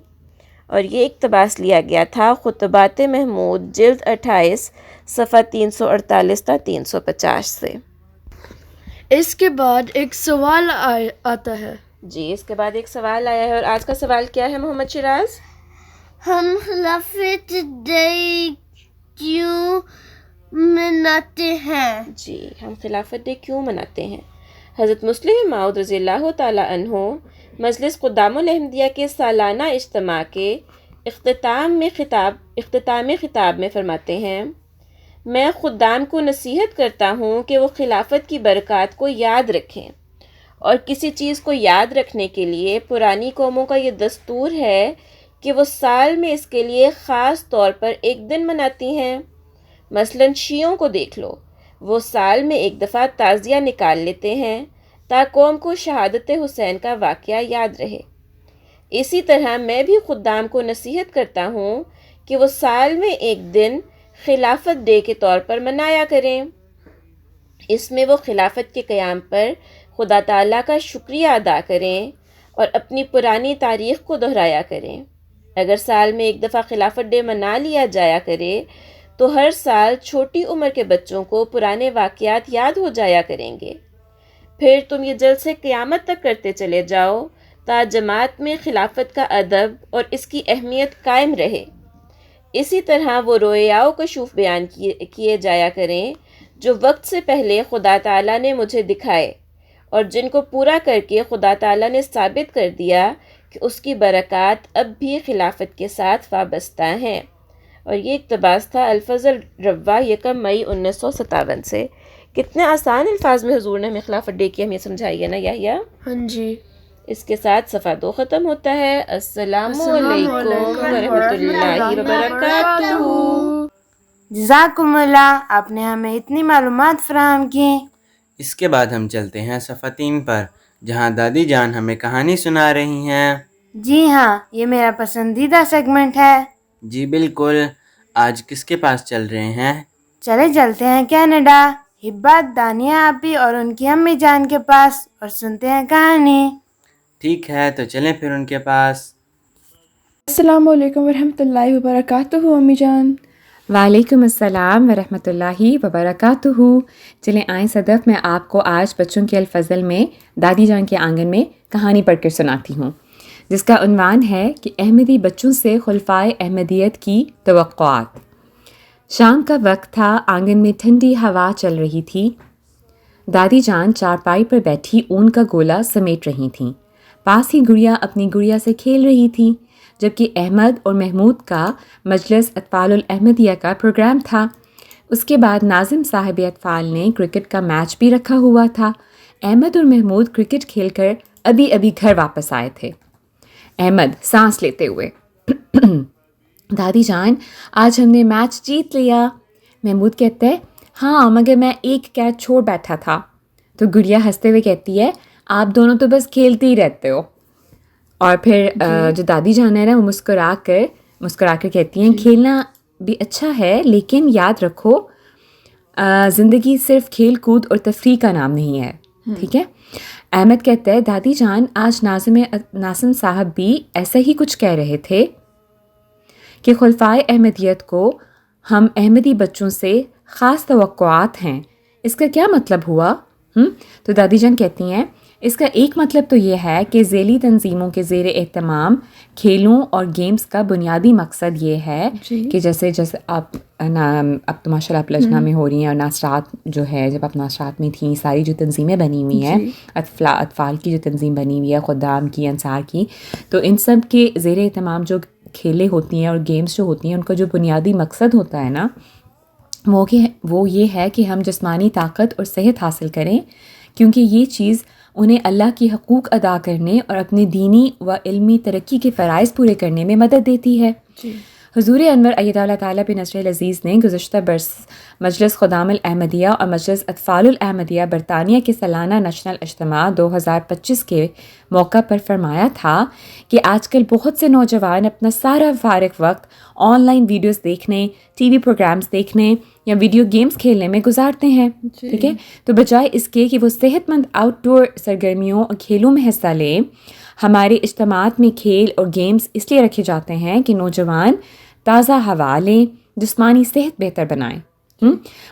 اور یہ اقتباس لیا گیا تھا خطبات محمود جلد 28 صفحہ 348 تا 350 سے۔ اس کے بعد ایک سوال آتا ہے۔ جی، اس کے بعد ایک سوال آیا ہے، اور آج کا سوال کیا ہے محمد شراز؟ ہم خلافت ڈے کیوں مناتے ہیں؟ جی، ہم خلافت ڈے کیوں مناتے ہیں؟ حضرت مسلم موعود رضی اللہ تعالی عنہ مجلس خدام الاحمدیہ کے سالانہ اجتماع کے اختتام خطاب میں فرماتے ہیں، میں خدام کو نصیحت کرتا ہوں کہ وہ خلافت کی برکات کو یاد رکھیں، اور کسی چیز کو یاد رکھنے کے لیے پرانی قوموں کا یہ دستور ہے کہ وہ سال میں اس کے لیے خاص طور پر ایک دن مناتی ہیں۔ مثلاً شیعوں کو دیکھ لو، وہ سال میں ایک دفعہ تعزیہ نکال لیتے ہیں تاکہ قوم کو شہادت حسین کا واقعہ یاد رہے۔ اسی طرح میں بھی خدام کو نصیحت کرتا ہوں کہ وہ سال میں ایک دن خلافت ڈے کے طور پر منایا کریں۔ اس میں وہ خلافت کے قیام پر خدا تعالیٰ کا شکریہ ادا کریں اور اپنی پرانی تاریخ کو دہرایا کریں۔ اگر سال میں ایک دفعہ خلافت ڈے منا لیا جایا کرے تو ہر سال چھوٹی عمر کے بچوں کو پرانے واقعات یاد ہو جایا کریں گے۔ پھر تم یہ جلد سے قیامت تک کرتے چلے جاؤ تا جماعت میں خلافت کا ادب اور اس کی اہمیت قائم رہے۔ اسی طرح وہ رویا و کشوف بیان کیے جایا کریں جو وقت سے پہلے خدا تعالیٰ نے مجھے دکھائے، اور جن کو پورا کر کے خدا تعالیٰ نے ثابت کر دیا کہ اس کی برکات اب بھی خلافت کے ساتھ وابستہ ہیں۔ اور یہ اقتباس تھا الفضل روا 1 مئی 1957 سے۔ کتنے آسان الفاظ میں حضور نے ہمیں خلافت ڈے کی ہمیں سمجھائی ہے نا یحییٰ؟ ہاں جی۔ اس کے ساتھ صفحہ 2 ختم ہوتا ہے۔ السلام علیکم ورحمۃ اللہ وبرکاتہ۔ جزاکم اللہ، آپ نے ہمیں اتنی معلومات فراہم کی۔ اس کے بعد ہم چلتے ہیں صفحہ 3 پر، جہاں دادی جان ہمیں کہانی سنا رہی ہیں۔ جی ہاں، یہ میرا پسندیدہ سیگمنٹ ہے۔ جی بالکل، آج کس کے پاس چل رہے ہیں؟ چلے چلتے ہیں کینیڈا، ہبات دانیہ آپی اور ان کی امی جان کے پاس، اور سنتے ہیں کہانی۔ ٹھیک ہے، تو چلیں پھر ان کے پاس۔ السلام علیکم ورحمۃ اللہ وبرکاتہ امی جان۔ وعلیکم السلام ورحمۃ اللہ وبرکاتہ۔ چلیں آئیں صدف، میں آپ کو آج بچوں کے الفضل میں دادی جان کے آنگن میں کہانی پڑھ کر سناتی ہوں، جس کا عنوان ہے کہ احمدی بچوں سے خلفائے احمدیت کی توقعات۔ شام کا وقت تھا، آنگن میں ٹھنڈی ہوا چل رہی تھی۔ دادی جان چارپائی پر بیٹھی اون کا گولا سمیٹ رہی تھیں۔ پاس ہی گڑیا اپنی گڑیا سے کھیل رہی تھی، جبکہ احمد اور محمود کا مجلس اطفال الاحمدیہ کا پروگرام تھا۔ اس کے بعد ناظم صاحب اطفال نے کرکٹ کا میچ بھی رکھا ہوا تھا۔ احمد اور محمود کرکٹ کھیل کر ابھی گھر واپس آئے تھے۔ احمد سانس لیتے ہوئے، دادی جان آج ہم نے میچ جیت لیا۔ محمود کہتا ہے ہاں، مگر میں ایک کیچ چھوڑ بیٹھا تھا۔ تو گڑیا ہنستے ہوئے کہتی ہے آپ دونوں تو بس کھیلتے ہی رہتے ہو۔ اور پھر جو دادی جان ہے نا، وہ مسکرا کر کہتی ہیں کھیلنا بھی اچھا ہے، لیکن یاد رکھو زندگی صرف کھیل کود اور تفریح کا نام نہیں ہے، ٹھیک ہے؟ احمد کہتا ہے دادی جان آج ناظم صاحب بھی ایسا ہی کچھ کہہ رہے تھے کہ خلفائے احمدیت کو ہم احمدی بچوں سے خاص توقعات ہیں، اس کا کیا مطلب ہوا؟ تو دادی جان کہتی ہیں اس کا ایک مطلب تو یہ ہے کہ ذیلی تنظیموں کے زیر اہتمام کھیلوں اور گیمز کا بنیادی مقصد یہ ہے کہ جیسے اب تو ماشاء اللہ آپ لجنہ میں ہو رہی ہیں، اور ناصرات جو ہے، جب آپ ناصرات میں تھیں ساری جو تنظیمیں بنی ہوئی ہیں، اطفال کی جو تنظیم بنی ہوئی ہے، خدام کی، انصار کی، تو ان سب کے زیر اہتمام جو کھیلیں ہوتی ہیں اور گیمز جو ہوتی ہیں، ان کا جو بنیادی مقصد ہوتا ہے نا، وہ یہ ہے کہ ہم جسمانی طاقت اور صحت حاصل کریں، کیونکہ یہ چیز انہیں اللہ کی حقوق ادا کرنے اور اپنے دینی و علمی ترقی کے فرائض پورے کرنے میں مدد دیتی ہے۔ حضور انور ایدہ اللہ تعالیٰ بن نصر العزیز نے گزشتہ برس مجلس خدام الاحمدیہ اور مجلس اطفال الاحمدیہ برطانیہ کے سالانہ نیشنل اجتماع 2025 کے موقع پر فرمایا تھا کہ آج کل بہت سے نوجوان اپنا سارا فارغ وقت آن لائن ویڈیوز دیکھنے، ٹی وی پروگرامز دیکھنے یا ویڈیو گیمز کھیلنے میں گزارتے ہیں، ٹھیک ہے؟ تو بجائے اس کے کہ وہ صحت مند آؤٹ ڈور سرگرمیوں اور کھیلوں میں حصہ لیں، ہمارے اجتماعات میں کھیل اور گیمز اس لیے رکھے جاتے ہیں کہ نوجوان تازہ ہوا لیں، جسمانی صحت بہتر بنائیں۔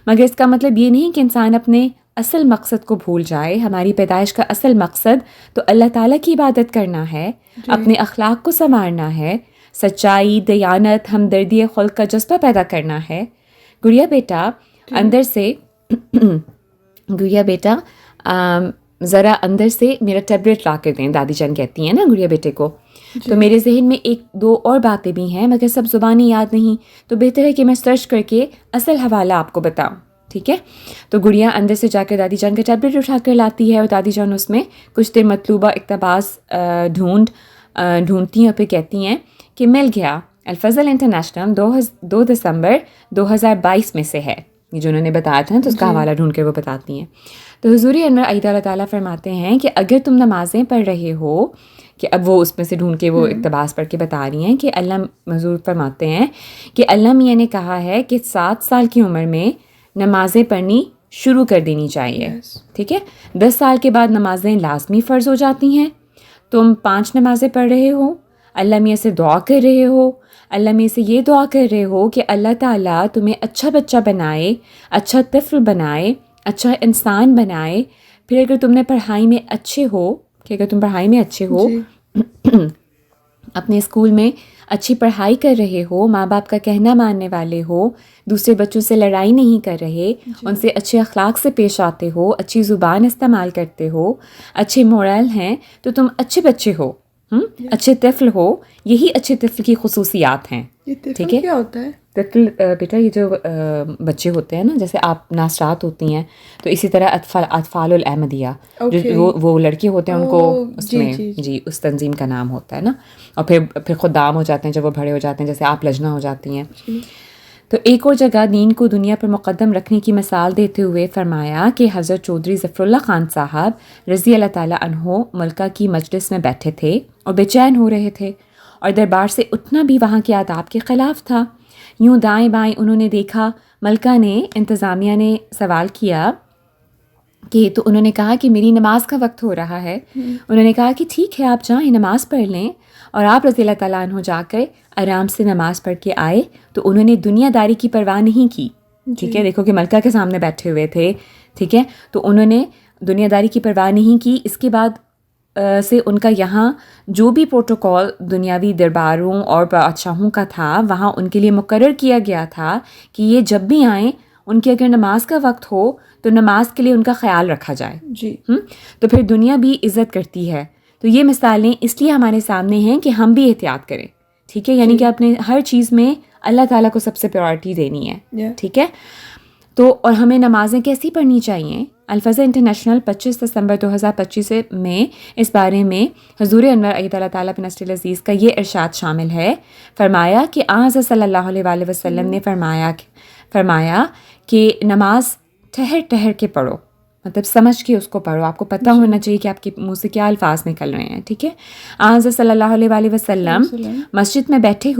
مگر اس کا مطلب یہ نہیں کہ انسان اپنے اصل مقصد کو بھول جائے۔ ہماری پیدائش کا اصل مقصد تو اللہ تعالیٰ کی عبادت کرنا ہے، اپنے اخلاق کو سنوارنا ہے، سچائی، دیانت، ہمدردی خلق کا جذبہ پیدا کرنا ہے۔ گڑیا بیٹا اندر سے گڑیا بیٹا ذرا اندر سے میرا ٹیبلٹ لا کر دیں، دادی جان کہتی ہیں نا گڑیا بیٹے کو۔ تو میرے ذہن میں ایک دو اور باتیں بھی ہیں مگر سب زبانی یاد نہیں، تو بہتر ہے کہ میں سرچ کر کے اصل حوالہ آپ کو بتاؤں، ٹھیک ہے؟ تو گڑیا اندر سے جا کر دادی جان کا ٹیبلٹ اٹھا کر لاتی ہے اور دادی جان اس میں کچھ دیر مطلوبہ اقتباس ڈھونڈتی ہیں اور پھر کہتی ہیں کہ مل گیا، الفضل انٹرنیشنل 2 دسمبر 2022 میں سے ہے، یہ جو انہوں نے بتایا تھا تو اس کا حوالہ ڈھونڈ کر وہ بتاتی ہیں۔ تو حضور انور ایدہ اللہ تعالیٰ فرماتے ہیں کہ اگر تم نمازیں پڑھ رہے ہو، کہ اب وہ اس میں سے ڈھونڈ کے وہ اقتباس پڑھ کے بتا رہی ہیں کہ اللہ حضور فرماتے ہیں کہ اللہ میاں نے کہا ہے کہ 7 سال کی عمر میں نمازیں پڑھنی شروع کر دینی چاہیے، ٹھیک ہے؟ 10 سال کے بعد نمازیں لازمی فرض ہو جاتی ہیں۔ تم 5 نمازیں پڑھ رہے ہو، اللہ میاں سے دعا کر رہے ہو، اللہ میاں سے یہ دعا کر رہے ہو کہ اللہ تعالیٰ تمہیں اچھا بچہ بنائے، اچھا طفل بنائے، اچھا انسان بنائے۔ پھر اگر تم نے پڑھائی میں اچھے ہو، کہ اگر تم پڑھائی میں اچھے ہو، اپنے اسکول میں اچھی پڑھائی کر رہے ہو، ماں باپ کا کہنا ماننے والے ہو، دوسرے بچوں سے لڑائی نہیں کر رہے، ان سے اچھے اخلاق سے پیش آتے ہو، اچھی زبان استعمال کرتے ہو، اچھے مورل ہیں، تو تم اچھے بچے ہو، اچھے طفل ہو۔ یہی اچھے طفل کی خصوصیات ہیں، ٹھیک ہے؟ کیا ہوتا ہے طفل بیٹا یہ جو بچے ہوتے ہیں نا، جیسے آپ ناصرات ہوتی ہیں تو اسی طرح اطفال الاحمدیہ جو وہ لڑکے ہوتے ہیں ان کو اس میں جی اس تنظیم کا نام ہوتا ہے نا، اور پھر خدام ہو جاتے ہیں جب وہ بڑے ہو جاتے ہیں، جیسے آپ لجنہ ہو جاتی ہیں۔ تو ایک اور جگہ دین کو دنیا پر مقدم رکھنے کی مثال دیتے ہوئے فرمایا کہ حضرت چودھری ظفر اللہ خان صاحب رضی اللہ تعالیٰ عنہ ملکہ کی مجلس میں بیٹھے تھے اور بے چین ہو رہے تھے، اور دربار سے اٹھنا بھی وہاں کے آداب کے خلاف تھا۔ یوں دائیں بائیں انہوں نے دیکھا، ملکہ نے انتظامیہ نے سوال کیا کہ تو انہوں نے کہا کہ میری نماز کا وقت ہو رہا ہے۔ انہوں نے کہا کہ ٹھیک ہے، آپ جائیں نماز پڑھ لیں، اور آپ رضی اللہ تعالیٰ عنہ جا کر آرام سے نماز پڑھ کے آئے۔ تو انہوں نے دنیا داری کی پرواہ نہیں کی، ٹھیک ہے؟ دیکھو کہ ملکہ کے سامنے بیٹھے ہوئے تھے، ٹھیک ہے؟ تو انہوں نے دنیا داری کی پرواہ نہیں کی۔ اس کے بعد سے ان کا یہاں جو بھی پروٹوکول دنیاوی درباروں اور بادشاہوں کا تھا وہاں ان کے لیے مقرر کیا گیا تھا کہ یہ جب بھی آئیں، ان کی اگر نماز کا وقت ہو تو نماز کے لیے ان کا خیال رکھا جائے، جی تو پھر دنیا بھی عزت کرتی ہے۔ تو یہ مثالیں اس لیے ہمارے سامنے ہیں کہ ہم بھی احتیاط کریں، ٹھیک ہے؟ یعنی کہ اپنے ہر چیز میں اللہ تعالیٰ کو سب سے پریورٹی دینی ہے، ٹھیک ہے؟ تو اور ہمیں نمازیں کیسی پڑھنی چاہیے؟ الفضل انٹرنیشنل 25 دسمبر 2025 میں اس بارے میں حضور انور ایدہ اللہ تعالیٰ بن نصر العزیز کا یہ ارشاد شامل ہے۔ فرمایا کہ حضرت صلی اللہ علیہ وآلہ وسلم نے فرمایا کہ نماز ٹھہر ٹھہر کے پڑھو، مطلب سمجھ کے اس کو پڑھو، آپ کو پتہ ہونا چاہیے کہ آپ کے منہ سے کیا الفاظ نکل رہے ہیں، ٹھیک ہے؟ حضرت صلی اللہ علیہ وآلہ وسلم مسجد میں بیٹھے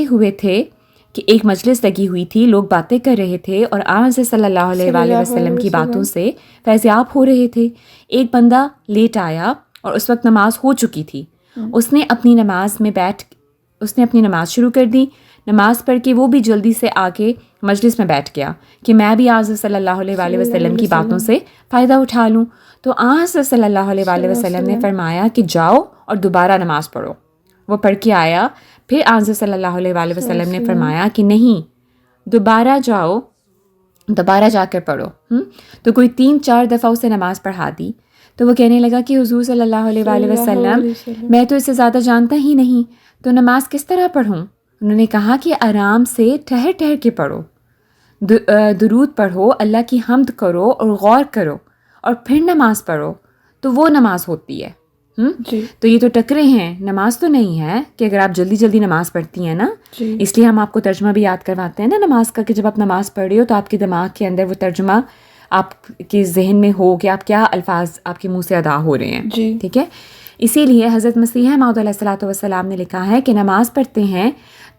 ہوئے تھے کہ ایک مجلس لگی ہوئی تھی، لوگ باتیں کر رہے تھے اور حضرت صلی اللہ علیہ وآلہ وسلم کی باتوں سے فیضیاب ہو رہے تھے۔ ایک بندہ لیٹ آیا اور اس وقت نماز ہو چکی تھی۔ اس نے اپنی نماز شروع کر دی، نماز پڑھ کے وہ بھی جلدی سے آ کے مجلس میں بیٹھ گیا کہ میں بھی حضرت صلی اللہ علیہ وآلہ وسلم کی باتوں سے فائدہ اٹھا لوں۔ تو حضرت صلی اللہ علیہ وآلہ وسلم نے فرمایا کہ جاؤ اور دوبارہ نماز پڑھو۔ وہ پڑھ کے آیا، پھر حضرت صلی اللہ علیہ وآلہ وسلم نے فرمایا کہ نہیں، دوبارہ جاؤ، دوبارہ جا کر پڑھو۔ تو کوئی 3-4 دفعہ اسے نماز پڑھا دی۔ تو وہ کہنے لگا کہ حضور صلی اللہ علیہ وآلہ وسلم میں تو اس سے زیادہ جانتا ہی نہیں، تو نماز کس طرح پڑھوں؟ انہوں نے کہا کہ آرام سے ٹھہر ٹھہر کے پڑھو، درود پڑھو، اللہ کی حمد کرو اور غور کرو، اور پھر نماز پڑھو تو وہ نماز ہوتی ہے. جی تو یہ تو ٹکرے ہیں، نماز تو نہیں ہے کہ اگر آپ جلدی جلدی نماز پڑھتی ہیں نا. جی اس لیے ہم آپ کو ترجمہ بھی یاد کرواتے ہیں نا نماز کا، کہ جب آپ نماز پڑھ رہی ہو تو آپ کے دماغ کے اندر وہ ترجمہ آپ کے ذہن میں ہو کہ آپ کیا الفاظ آپ کے منہ سے ادا ہو رہے ہیں. جی ٹھیک ہے. اسی لیے حضرت مسیح موعود علیہ الصلوۃ والسلام نے لکھا ہے کہ نماز پڑھتے ہیں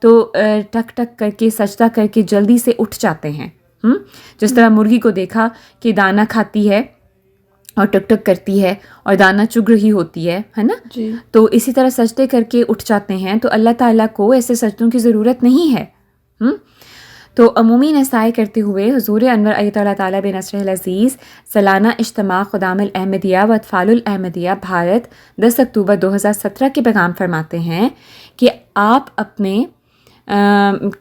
تو ٹک ٹک کر کے سجدہ کر کے جلدی سے اٹھ جاتے ہیں. جس طرح مرغی کو دیکھا کہ دانہ کھاتی ہے اور ٹک ٹک کرتی ہے اور دانہ چگ رہی ہوتی ہے نا. جی تو اسی طرح سجدے کر کے اٹھ جاتے ہیں. تو اللہ تعالیٰ کو ایسے سجدوں کی ضرورت نہیں ہے. تو عمومی نسائے کرتے ہوئے حضور انور ایت اللہ تعالیٰ بن نصر العزیز سالانہ اجتماع خدام الاحمدیہ و اطفال الاحمدیہ بھارت 10 اکتوبر 2017 کے پیغام فرماتے ہیں کہ آپ اپنے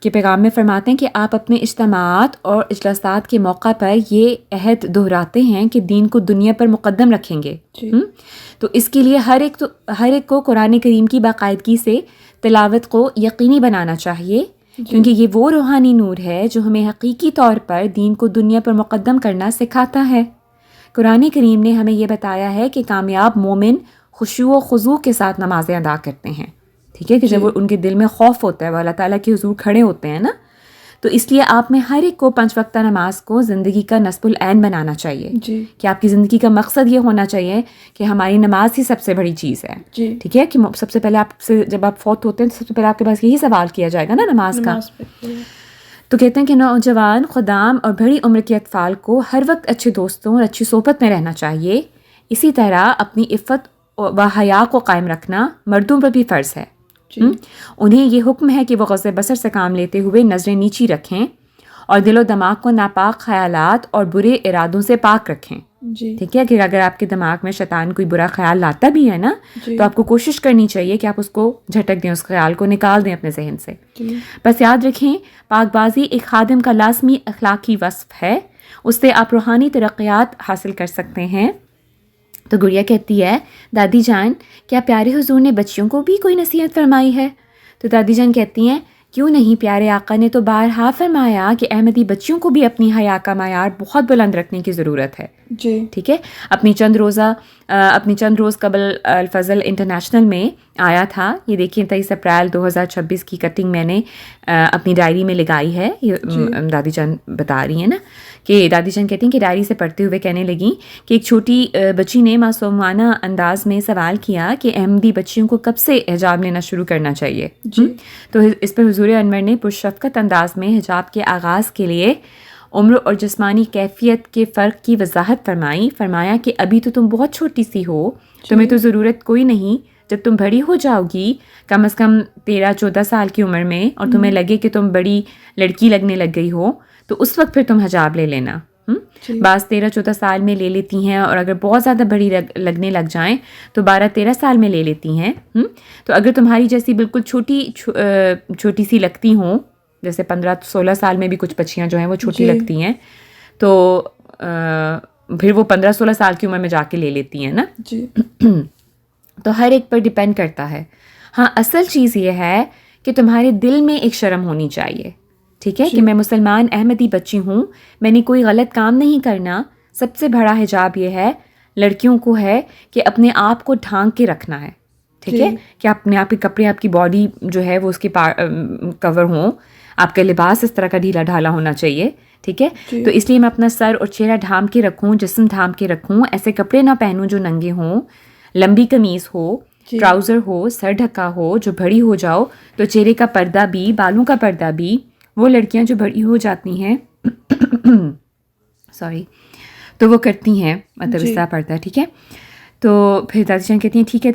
پیغام میں فرماتے ہیں کہ آپ اپنے اجتماعات اور اجلاسات کے موقع پر یہ عہد دہراتے ہیں کہ دین کو دنیا پر مقدم رکھیں گے. تو اس کے لیے ہر ایک کو قرآن کریم کی باقاعدگی سے تلاوت کو یقینی بنانا چاہیے، کیونکہ یہ وہ روحانی نور ہے جو ہمیں حقیقی طور پر دین کو دنیا پر مقدم کرنا سکھاتا ہے. قرآن کریم نے ہمیں یہ بتایا ہے کہ کامیاب مومن خشوع و خضوع کے ساتھ نمازیں ادا کرتے ہیں. ٹھیک ہے، کہ جب ان کے دل میں خوف ہوتا ہے، وہ اللہ تعالیٰ کے حضور کھڑے ہوتے ہیں نا. تو اس لیے آپ میں ہر ایک کو 5 وقتہ نماز کو زندگی کا نصب العین بنانا چاہیے. جی کہ آپ کی زندگی کا مقصد یہ ہونا چاہیے کہ ہماری نماز ہی سب سے بڑی چیز ہے. جی ٹھیک ہے، کہ سب سے پہلے آپ سے جب آپ فوت ہوتے ہیں تو سب سے پہلے آپ کے پاس یہی سوال کیا جائے گا نا نماز کا. تو کہتے ہیں کہ نوجوان خدام اور بڑی عمر کے اطفال کو ہر وقت اچھے دوستوں اور اچھی صحبت میں رہنا چاہیے. اسی طرح اپنی عفت و حیا کو قائم رکھنا مردوں پر بھی فرض ہے. انہیں یہ حکم ہے کہ وہ غض بصر سے کام لیتے ہوئے نظریں نیچی رکھیں اور دل و دماغ کو ناپاک خیالات اور برے ارادوں سے پاک رکھیں. جی ٹھیک ہے، کہ اگر آپ کے دماغ میں شیطان کوئی برا خیال لاتا بھی ہے نا تو آپ کو کوشش کرنی چاہیے کہ آپ اس کو جھٹک دیں، اس خیال کو نکال دیں اپنے ذہن سے. بس یاد رکھیں پاک بازی ایک خادم کا لازمی اخلاقی وصف ہے، اس سے آپ روحانی ترقیات حاصل کر سکتے ہیں. تو گڑیا کہتی ہے دادی جان کیا پیارے حضور نے بچیوں کو بھی کوئی نصیحت فرمائی ہے؟ تو دادی جان کہتی ہیں کیوں نہیں، پیارے آقا نے تو بارہا فرمایا کہ احمدی بچیوں کو بھی اپنی حیا کا معیار بہت بلند رکھنے کی ضرورت ہے. جی ٹھیک ہے. اپنی چند روز قبل الفضل انٹرنیشنل میں آیا تھا. یہ دیکھیں 23 اپریل 2026 کی کٹنگ میں نے اپنی ڈائری میں لگائی ہے. یہ دادی جان بتا رہی ہیں نا کہ دادی جان کہتی ہیں کہ ڈائری سے پڑھتے ہوئے کہنے لگیں کہ ایک چھوٹی بچی نے معصومانہ انداز میں سوال کیا کہ احمدی بچیوں کو کب سے حجاب لینا شروع کرنا چاہیے. تو اس پر حضور انور نے پرشفقت انداز میں حجاب کے آغاز کے لیے عمر اور جسمانی کیفیت کے فرق کی وضاحت فرمایا کہ ابھی تو تم بہت چھوٹی سی ہو، تمہیں تو ضرورت کوئی نہیں. جب تم بڑی ہو جاؤ گی کم از کم 13-14 سال کی عمر میں اور تمہیں لگے کہ تم بڑی لڑکی لگنے لگ گئی ہو تو اس وقت پھر تم حجاب لے لینا. بعض 13-14 سال میں لے لیتی ہیں اور اگر بہت زیادہ بڑی لگنے لگ جائیں تو 12-13 سال میں لے لیتی ہیں. تو اگر تمہاری جیسی بالکل چھوٹی سی لگتی ہوں، جیسے 15-16 سال میں بھی کچھ بچیاں جو ہیں وہ چھوٹی لگتی ہیں، تو پھر وہ 15-16 سال کی عمر میں جا کے لے لیتی ہیں نا. تو ہر ایک پر ڈپینڈ کرتا ہے. ہاں اصل چیز یہ ہے کہ تمہارے دل میں ایک شرم ہونی چاہیے. ٹھیک ہے، کہ میں مسلمان احمدی بچی ہوں، میں نے کوئی غلط کام نہیں کرنا. سب سے بڑا حجاب یہ ہے لڑکیوں کو ہے کہ اپنے آپ کو ڈھانک کے رکھنا ہے. ٹھیک ہے، کہ اپنے آپ کے کپڑے، آپ کی باڈی جو ہے وہ اس کے کور ہوں، آپ کا لباس اس طرح کا ڈھیلا ڈھالا ہونا چاہیے. ٹھیک ہے، تو اس لیے میں اپنا سر اور چہرہ ڈھانپ کے رکھوں، جسم ڈھانپ کے رکھوں. ایسے کپڑے نہ پہنوں جو ننگے ہوں، لمبی قمیض ہو، ٹراؤزر ہو، سر ڈھکا ہو. جو بڑی ہو جاؤ تو چہرے کا پردہ بھی، بالوں کا پردہ بھی. وہ لڑکیاں جو بڑی ہو جاتی ہیں تو وہ کرتی ہیں مطلب اس طرح پردہ. ٹھیک ہے، تو پھر دادی جان کہتی ہیں ٹھیک ہے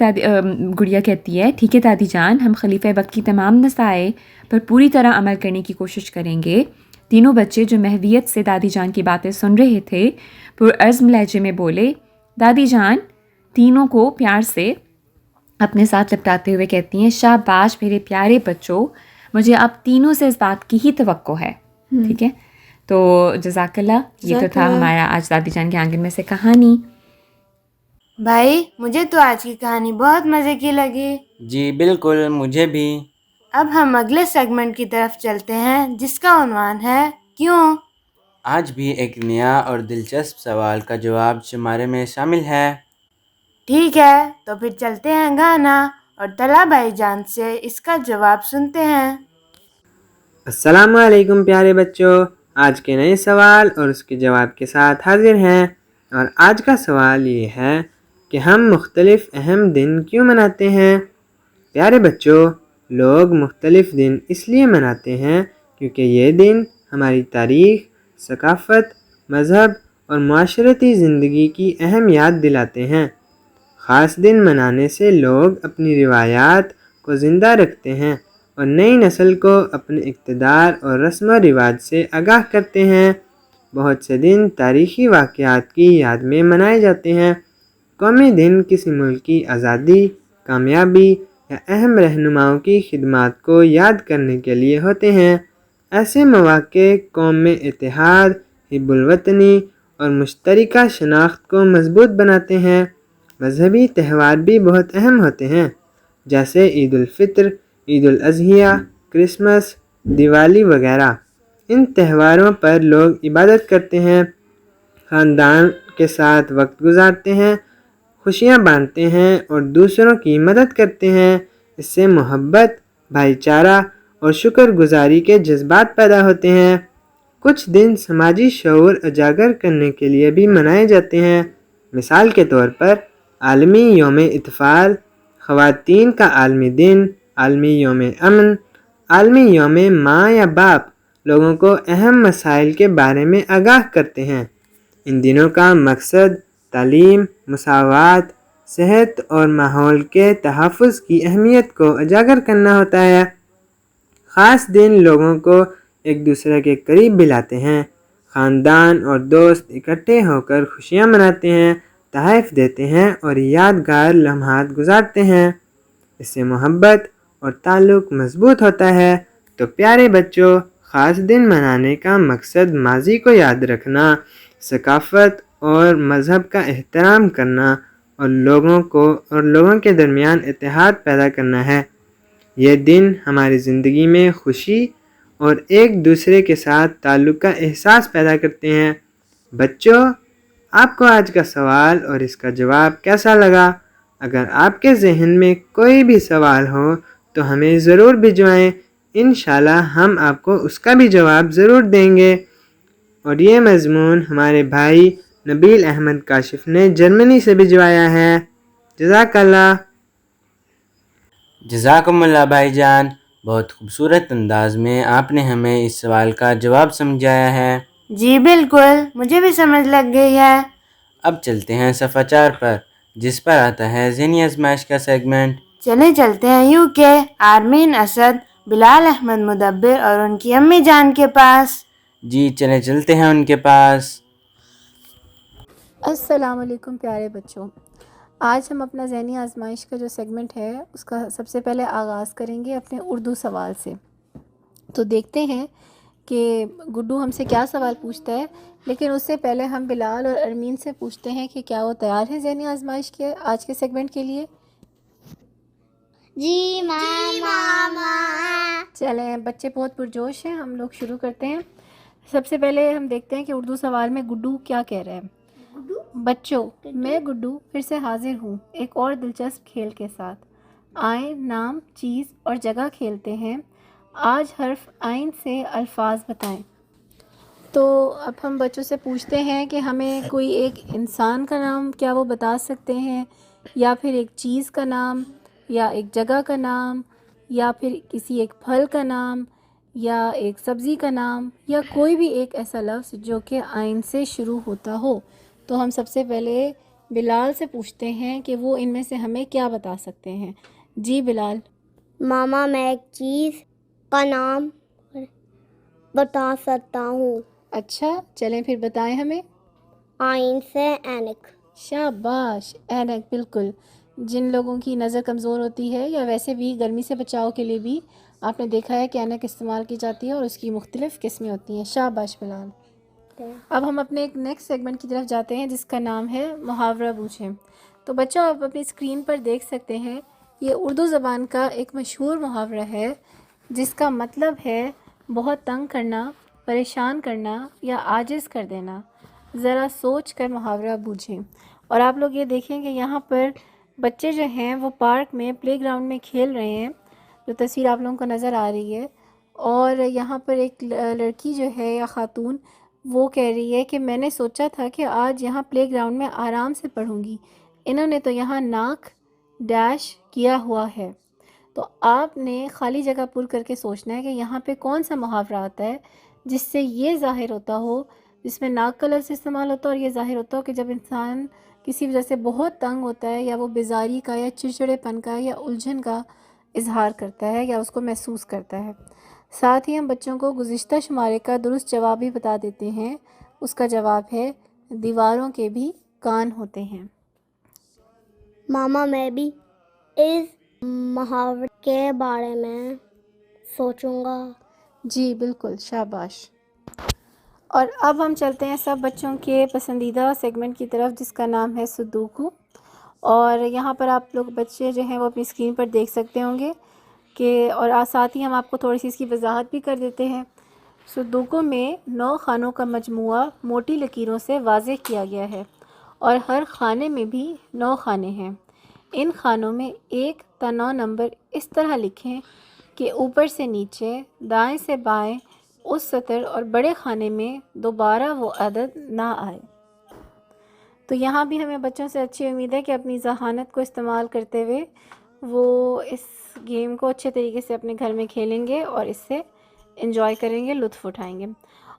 گڑیا کہتی ہے ٹھیک ہے دادی جان، ہم خلیفہ وقت کی تمام نصائح پر پوری طرح عمل کرنے کی کوشش کریں گے. تینوں بچے جو محویت سے دادی جان کی باتیں سن رہے تھے پرعزم لہجے میں بولے. دادی جان تینوں کو پیار سے اپنے ساتھ لپٹاتے ہوئے کہتی ہیں شاباش میرے پیارے بچوں، مجھے آپ تینوں سے اس بات کی ہی توقع ہے. ٹھیک ہے، تو جزاک اللہ. یہ تو تھا ہمارا آج دادی جان کے آنگن میں سے کہانی. بھائی مجھے تو آج کی کہانی بہت مزے کی لگی. جی بالکل، مجھے بھی. اب ہم اگلے سیگمنٹ کی طرف چلتے ہیں جس کا عنوان ہے کیوں. آج بھی ایک نیا اور دلچسپ سوال کا جواب شمارے میں شامل ہے۔ ٹھیک ہے، تو پھر چلتے ہیں گانا اور طلحہ بھائی جان سے اس کا جواب سنتے ہیں۔ السلام علیکم پیارے بچوں، آج کے نئے سوال اور اس کے جواب کے ساتھ حاضر ہیں۔ اور آج کا سوال یہ ہے کہ ہم مختلف اہم دن کیوں مناتے ہیں؟ پیارے بچوں، لوگ مختلف دن اس لیے مناتے ہیں کیونکہ یہ دن ہماری تاریخ، ثقافت، مذہب اور معاشرتی زندگی کی اہم یاد دلاتے ہیں۔ خاص دن منانے سے لوگ اپنی روایات کو زندہ رکھتے ہیں اور نئی نسل کو اپنے اقتدار اور رسم و رواج سے آگاہ کرتے ہیں۔ بہت سے دن تاریخی واقعات کی یاد میں منائے جاتے ہیں۔ قومی دن کسی ملک کی آزادی، کامیابی یا اہم رہنماؤں کی خدمات کو یاد کرنے کے لیے ہوتے ہیں۔ ایسے مواقع قوم میں اتحاد، حب الوطنی اور مشترکہ شناخت کو مضبوط بناتے ہیں۔ مذہبی تہوار بھی بہت اہم ہوتے ہیں، جیسے عید الفطر، عید الاضحیٰ، کرسمس، دیوالی وغیرہ۔ ان تہواروں پر لوگ عبادت کرتے ہیں، خاندان کے ساتھ وقت گزارتے ہیں، خوشیاں بانٹتے ہیں اور دوسروں کی مدد کرتے ہیں۔ اس سے محبت، بھائی چارہ اور شکر گزاری کے جذبات پیدا ہوتے ہیں۔ کچھ دن سماجی شعور اجاگر کرنے کے لیے بھی منائے جاتے ہیں۔ مثال کے طور پر عالمی یوم اطفال، خواتین کا عالمی دن، عالمی یوم امن، عالمی یوم ماں یا باپ لوگوں کو اہم مسائل کے بارے میں آگاہ کرتے ہیں۔ ان دنوں کا مقصد تعلیم، مساوات، صحت اور ماحول کے تحفظ کی اہمیت کو اجاگر کرنا ہوتا ہے۔ خاص دن لوگوں کو ایک دوسرے کے قریب بھی لاتے ہیں۔ خاندان اور دوست اکٹھے ہو کر خوشیاں مناتے ہیں، تحائف دیتے ہیں اور یادگار لمحات گزارتے ہیں۔ اس سے محبت اور تعلق مضبوط ہوتا ہے۔ تو پیارے بچوں، خاص دن منانے کا مقصد ماضی کو یاد رکھنا، ثقافت اور مذہب کا احترام کرنا اور لوگوں کے درمیان اتحاد پیدا کرنا ہے۔ یہ دن ہماری زندگی میں خوشی اور ایک دوسرے کے ساتھ تعلق کا احساس پیدا کرتے ہیں۔ بچوں، آپ کو آج کا سوال اور اس کا جواب کیسا لگا؟ اگر آپ کے ذہن میں کوئی بھی سوال ہو تو ہمیں ضرور بھجوائیں، انشاءاللہ ہم آپ کو اس کا بھی جواب ضرور دیں گے۔ اور یہ مضمون ہمارے بھائی نبیل احمد کاشف نے جرمنی سے بھجوایا ہے۔ جزاک اللہ۔ جزاکم اللہ بھائی جان، بہت خوبصورت انداز میں آپ نے ہمیں اس سوال کا جواب سمجھایا ہے۔ جی بالکل، مجھے بھی سمجھ لگ گئی ہے۔ اب چلتے ہیں صفحہ 4 پر، جس پر آتا ہے ذہنی آزمائش کا سیگمنٹ۔ چلیں چلتے ہیں یو کے آرمین اسد، بلال احمد مدبر اور ان کی امی جان کے پاس۔ جی چلیں چلتے ہیں ان کے پاس۔ السلام علیکم پیارے بچوں، آج ہم اپنا ذہنی آزمائش کا جو سیگمنٹ ہے اس کا سب سے پہلے آغاز کریں گے اپنے اردو سوال سے۔ تو دیکھتے ہیں کہ گڈو ہم سے کیا سوال پوچھتا ہے، لیکن اس سے پہلے ہم بلال اور ارمین سے پوچھتے ہیں کہ کیا وہ تیار ہیں ذہنی آزمائش کے آج کے سیگمنٹ کے لیے؟ جی ماما۔ چلیں، بچے بہت پرجوش ہیں، ہم لوگ شروع کرتے ہیں۔ سب سے پہلے ہم دیکھتے ہیں کہ اردو سوال میں گڈو کیا کہہ رہا ہے۔ بچوں، میں گڈو پھر سے حاضر ہوں ایک اور دلچسپ کھیل کے ساتھ۔ آئیں نام، چیز اور جگہ کھیلتے ہیں۔ آج حرف عین سے الفاظ بتائیں۔ تو اب ہم بچوں سے پوچھتے ہیں کہ ہمیں کوئی ایک انسان کا نام کیا وہ بتا سکتے ہیں، یا پھر ایک چیز کا نام، یا ایک جگہ کا نام، یا پھر کسی ایک پھل کا نام، یا ایک سبزی کا نام، یا کوئی بھی ایک ایسا لفظ جو کہ عین سے شروع ہوتا ہو۔ تو ہم سب سے پہلے بلال سے پوچھتے ہیں کہ وہ ان میں سے ہمیں کیا بتا سکتے ہیں۔ جی بلال۔ ماما، میں ایک چیز کا نام بتا سکتا ہوں۔ اچھا، چلیں پھر بتائیں ہمیں۔ عین سے اینک۔ شاباش، اینک، بالکل۔ جن لوگوں کی نظر کمزور ہوتی ہے یا ویسے بھی گرمی سے بچاؤ کے لیے بھی آپ نے دیکھا ہے کہ اینک استعمال کی جاتی ہے اور اس کی مختلف قسمیں ہوتی ہیں۔ شاباش بلال۔ اب ہم اپنے ایک نیکسٹ سیگمنٹ کی طرف جاتے ہیں جس کا نام ہے محاورہ پوچھیں۔ تو بچوں، آپ اپنی اسکرین پر دیکھ سکتے ہیں، یہ اردو زبان کا ایک مشہور محاورہ ہے جس کا مطلب ہے بہت تنگ کرنا پریشان کرنا یا عاجز کر دینا، ذرا سوچ کر محاورہ بوجھیں۔ اور آپ لوگ یہ دیکھیں کہ یہاں پر بچے جو ہیں وہ پارک میں پلے گراؤنڈ میں کھیل رہے ہیں، جو تصویر آپ لوگوں کو نظر آ رہی ہے، اور یہاں پر ایک لڑکی جو ہے یا خاتون وہ کہہ رہی ہے کہ میں نے سوچا تھا کہ آج یہاں پلے گراؤنڈ میں آرام سے پڑھوں گی، انہوں نے تو یہاں ناک ڈیش کیا ہوا ہے۔ تو آپ نے خالی جگہ پر کر کے سوچنا ہے کہ یہاں پہ کون سا محاورہ آتا ہے جس سے یہ ظاہر ہوتا ہو، جس میں ناک کا لفظ استعمال ہوتا ہے، اور یہ ظاہر ہوتا ہو کہ جب انسان کسی وجہ سے بہت تنگ ہوتا ہے یا وہ بیزاری کا یا چڑچڑے پن کا یا الجھن کا اظہار کرتا ہے یا اس کو محسوس کرتا ہے۔ ساتھ ہی ہم بچوں کو گزشتہ شمارے کا درست جواب بھی بتا دیتے ہیں۔ اس کا جواب ہے دیواروں کے بھی کان ہوتے ہیں۔ ماما میں بھی اس محاورے کے بارے میں سوچوں گا۔ جی بالکل، شاباش۔ اور اب ہم چلتے ہیں سب بچوں کے پسندیدہ سیگمنٹ کی طرف جس کا نام ہے سدوکو۔ اور یہاں پر آپ لوگ بچے جو ہیں وہ اپنی اسکرین پر دیکھ سکتے ہوں گے کہ، اور ساتھ ہی ہم آپ کو تھوڑی سی اس کی وضاحت بھی کر دیتے ہیں۔ سدوکو میں 9 خانوں کا مجموعہ موٹی لکیروں سے واضح کیا گیا ہے اور ہر خانے میں بھی 9 خانے ہیں۔ ان خانوں میں 1 تا 9 نمبر اس طرح لکھیں کہ اوپر سے نیچے، دائیں سے بائیں اس سطر اور بڑے خانے میں دوبارہ وہ عدد نہ آئے۔ تو یہاں بھی ہمیں بچوں سے اچھی امید ہے کہ اپنی ذہانت کو استعمال کرتے ہوئے وہ اس گیم کو اچھے طریقے سے اپنے گھر میں کھیلیں گے اور اس سے انجوائے کریں گے، لطف اٹھائیں گے۔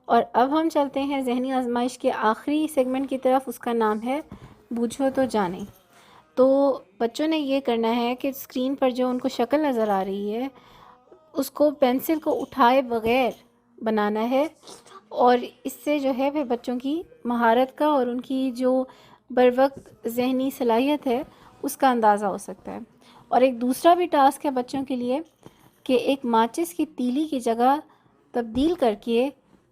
اور اب ہم چلتے ہیں ذہنی آزمائش کے آخری سیگمنٹ کی طرف، اس کا نام ہے بوجھو تو جانیں۔ تو بچوں نے یہ کرنا ہے کہ اسکرین پر جو ان کو شکل نظر آ رہی ہے اس کو پینسل کو اٹھائے بغیر بنانا ہے، اور اس سے جو ہے پھر بچوں کی مہارت کا اور ان کی جو بروقت ذہنی صلاحیت ہے اس کا اندازہ ہو سکتا ہے۔ اور ایک دوسرا بھی ٹاسک ہے بچوں کے لیے کہ ایک ماچس کی تیلی کی جگہ تبدیل کر کے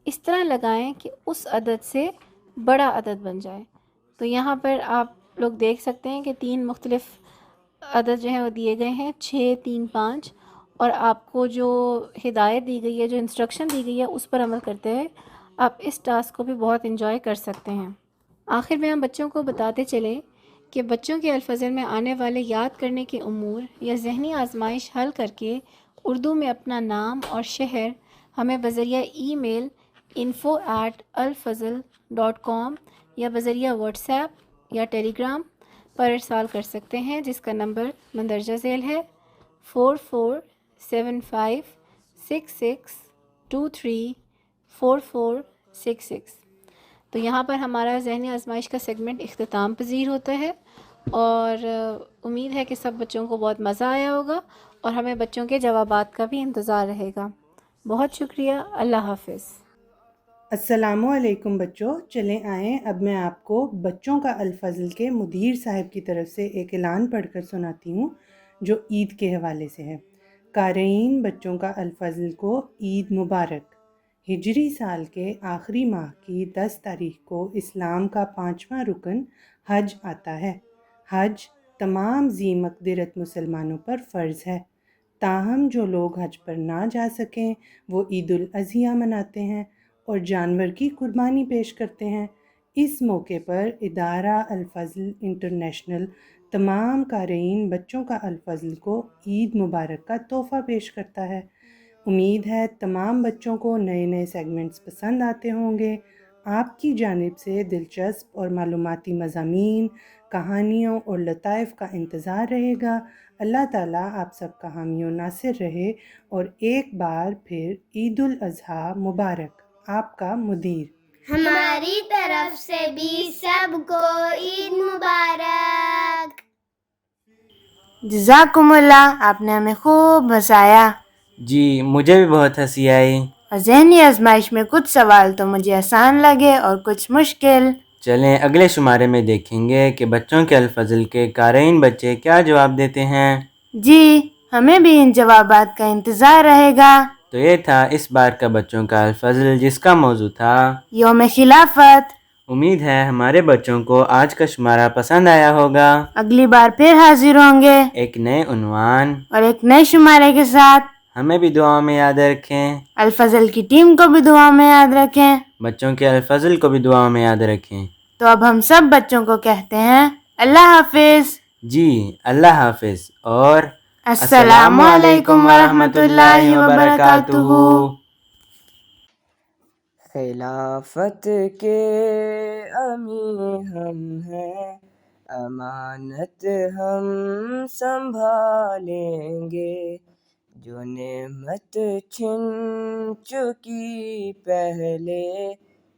اس طرح لگائیں کہ اس عدد سے بڑا عدد بن جائے۔ تو یہاں پر آپ لوگ دیکھ سکتے ہیں کہ 3 مختلف عدد جو ہیں وہ دیے گئے ہیں، 6، 3، 5، اور آپ کو جو ہدایت دی گئی ہے، جو انسٹرکشن دی گئی ہے، اس پر عمل کرتے ہوئے آپ اس ٹاسک کو بھی بہت انجوائے کر سکتے ہیں۔ آخر میں ہم بچوں کو بتاتے چلیں کہ بچوں کے الفاظ میں آنے والے یاد کرنے کے امور یا ذہنی آزمائش حل کر کے اردو میں اپنا نام اور شہر ہمیں بذریعہ ای میل info@alfazl.com یا بذریعہ واٹس ایپ یا ٹیلی گرام پر ارسال کر سکتے ہیں، جس کا نمبر مندرجہ ذیل ہے 447566234466۔ تو یہاں پر ہمارا ذہنی آزمائش کا سیگمنٹ اختتام پذیر ہوتا ہے، اور امید ہے کہ سب بچوں کو بہت مزہ آیا ہوگا اور ہمیں بچوں کے جوابات کا بھی انتظار رہے گا۔ بہت شکریہ، اللہ حافظ۔ السلام علیکم بچوں، چلیں آئیں اب میں آپ کو بچوں کا الفضل کے مدیر صاحب کی طرف سے ایک اعلان پڑھ کر سناتی ہوں جو عید کے حوالے سے ہے۔ قارئین بچوں کا الفضل کو عید مبارک۔ ہجری سال کے آخری ماہ کی 10 تاریخ کو اسلام کا 5واں رکن حج آتا ہے۔ حج تمام ذی مقدرت مسلمانوں پر فرض ہے، تاہم جو لوگ حج پر نہ جا سکیں وہ عید الاضحیٰ مناتے ہیں اور جانور کی قربانی پیش کرتے ہیں۔ اس موقع پر ادارہ الفضل انٹرنیشنل تمام قارئین بچوں کا الفضل کو عید مبارک کا تحفہ پیش کرتا ہے۔ امید ہے تمام بچوں کو نئے نئے سیگمنٹس پسند آتے ہوں گے۔ آپ کی جانب سے دلچسپ اور معلوماتی مضامین، کہانیوں اور لطائف کا انتظار رہے گا۔ اللہ تعالیٰ آپ سب کا حامی و ناصر رہے، اور ایک بار پھر عید الاضحیٰ مبارک۔ آپ کا مدیر۔ ہماری طرف سے بھی سب کو عید مبارک۔ جزاکم اللہ، آپ نے ہمیں خوب ہنسایا، جی مجھے بھی بہت ہنسی آئی۔ اور ذہنی آزمائش میں کچھ سوال تو مجھے آسان لگے اور کچھ مشکل۔ چلیں اگلے شمارے میں دیکھیں گے کہ بچوں کے الفضل کے قارئین بچے کیا جواب دیتے ہیں۔ جی ہمیں بھی ان جوابات کا انتظار رہے گا۔ تو یہ تھا اس بار کا بچوں کا الفضل، جس کا موضوع تھا یوم خلافت۔ امید ہے ہمارے بچوں کو آج کا شمارہ پسند آیا ہوگا۔ اگلی بار پھر حاضر ہوں گے ایک نئے عنوان اور ایک نئے شمارے کے ساتھ۔ ہمیں بھی دعاؤں میں یاد رکھیں، الفضل کی ٹیم کو بھی دعا میں یاد رکھیں، بچوں کے الفضل کو بھی دعاؤں میں یاد رکھیں۔ تو اب ہم سب بچوں کو کہتے ہیں اللہ حافظ۔ جی اللہ حافظ اور السلام علیکم ورحمۃ اللہ وبرکاتہ۔ خلافت کے امین ہم ہیں، امانت ہم سنبھالیں گے، جو نعمت چھن چکی پہلے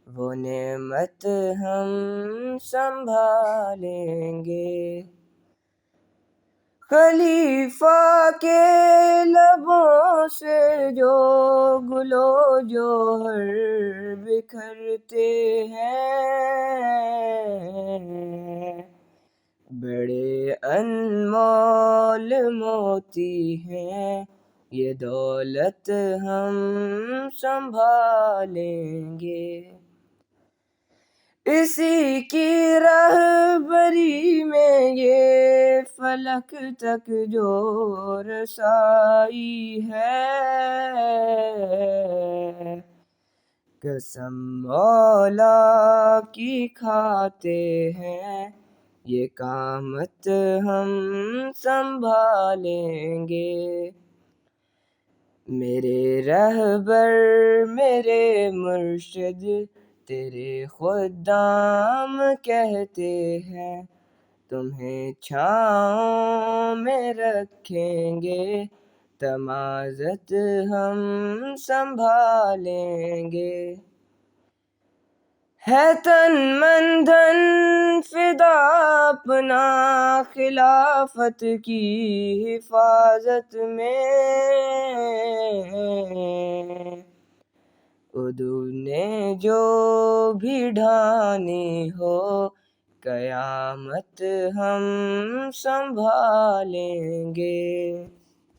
وہ نعمت ہم سنبھالیں گے۔ خلیفہ کے لبوں سے جو گلو جوہر بکھرتے ہیں، بڑے انمول موتی ہیں، یہ دولت ہم سنبھالیں گے۔ اسی کی رہبری میں یہ فلک تک جو رسائی ہے، قسم مولا کی کھاتے ہیں، یہ قامت ہم سنبھالیں گے۔ میرے رہبر میرے مرشد تیرے خدام کہتے ہیں، تمہیں چھاؤں میں رکھیں گے، تمازت ہم سنبھالیں گے۔ ہے تن من دھن فدا اپنا خلافت کی حفاظت میں، عدو نے جو بھی ڈھانی ہو قیامت ہم سنبھالیں گے۔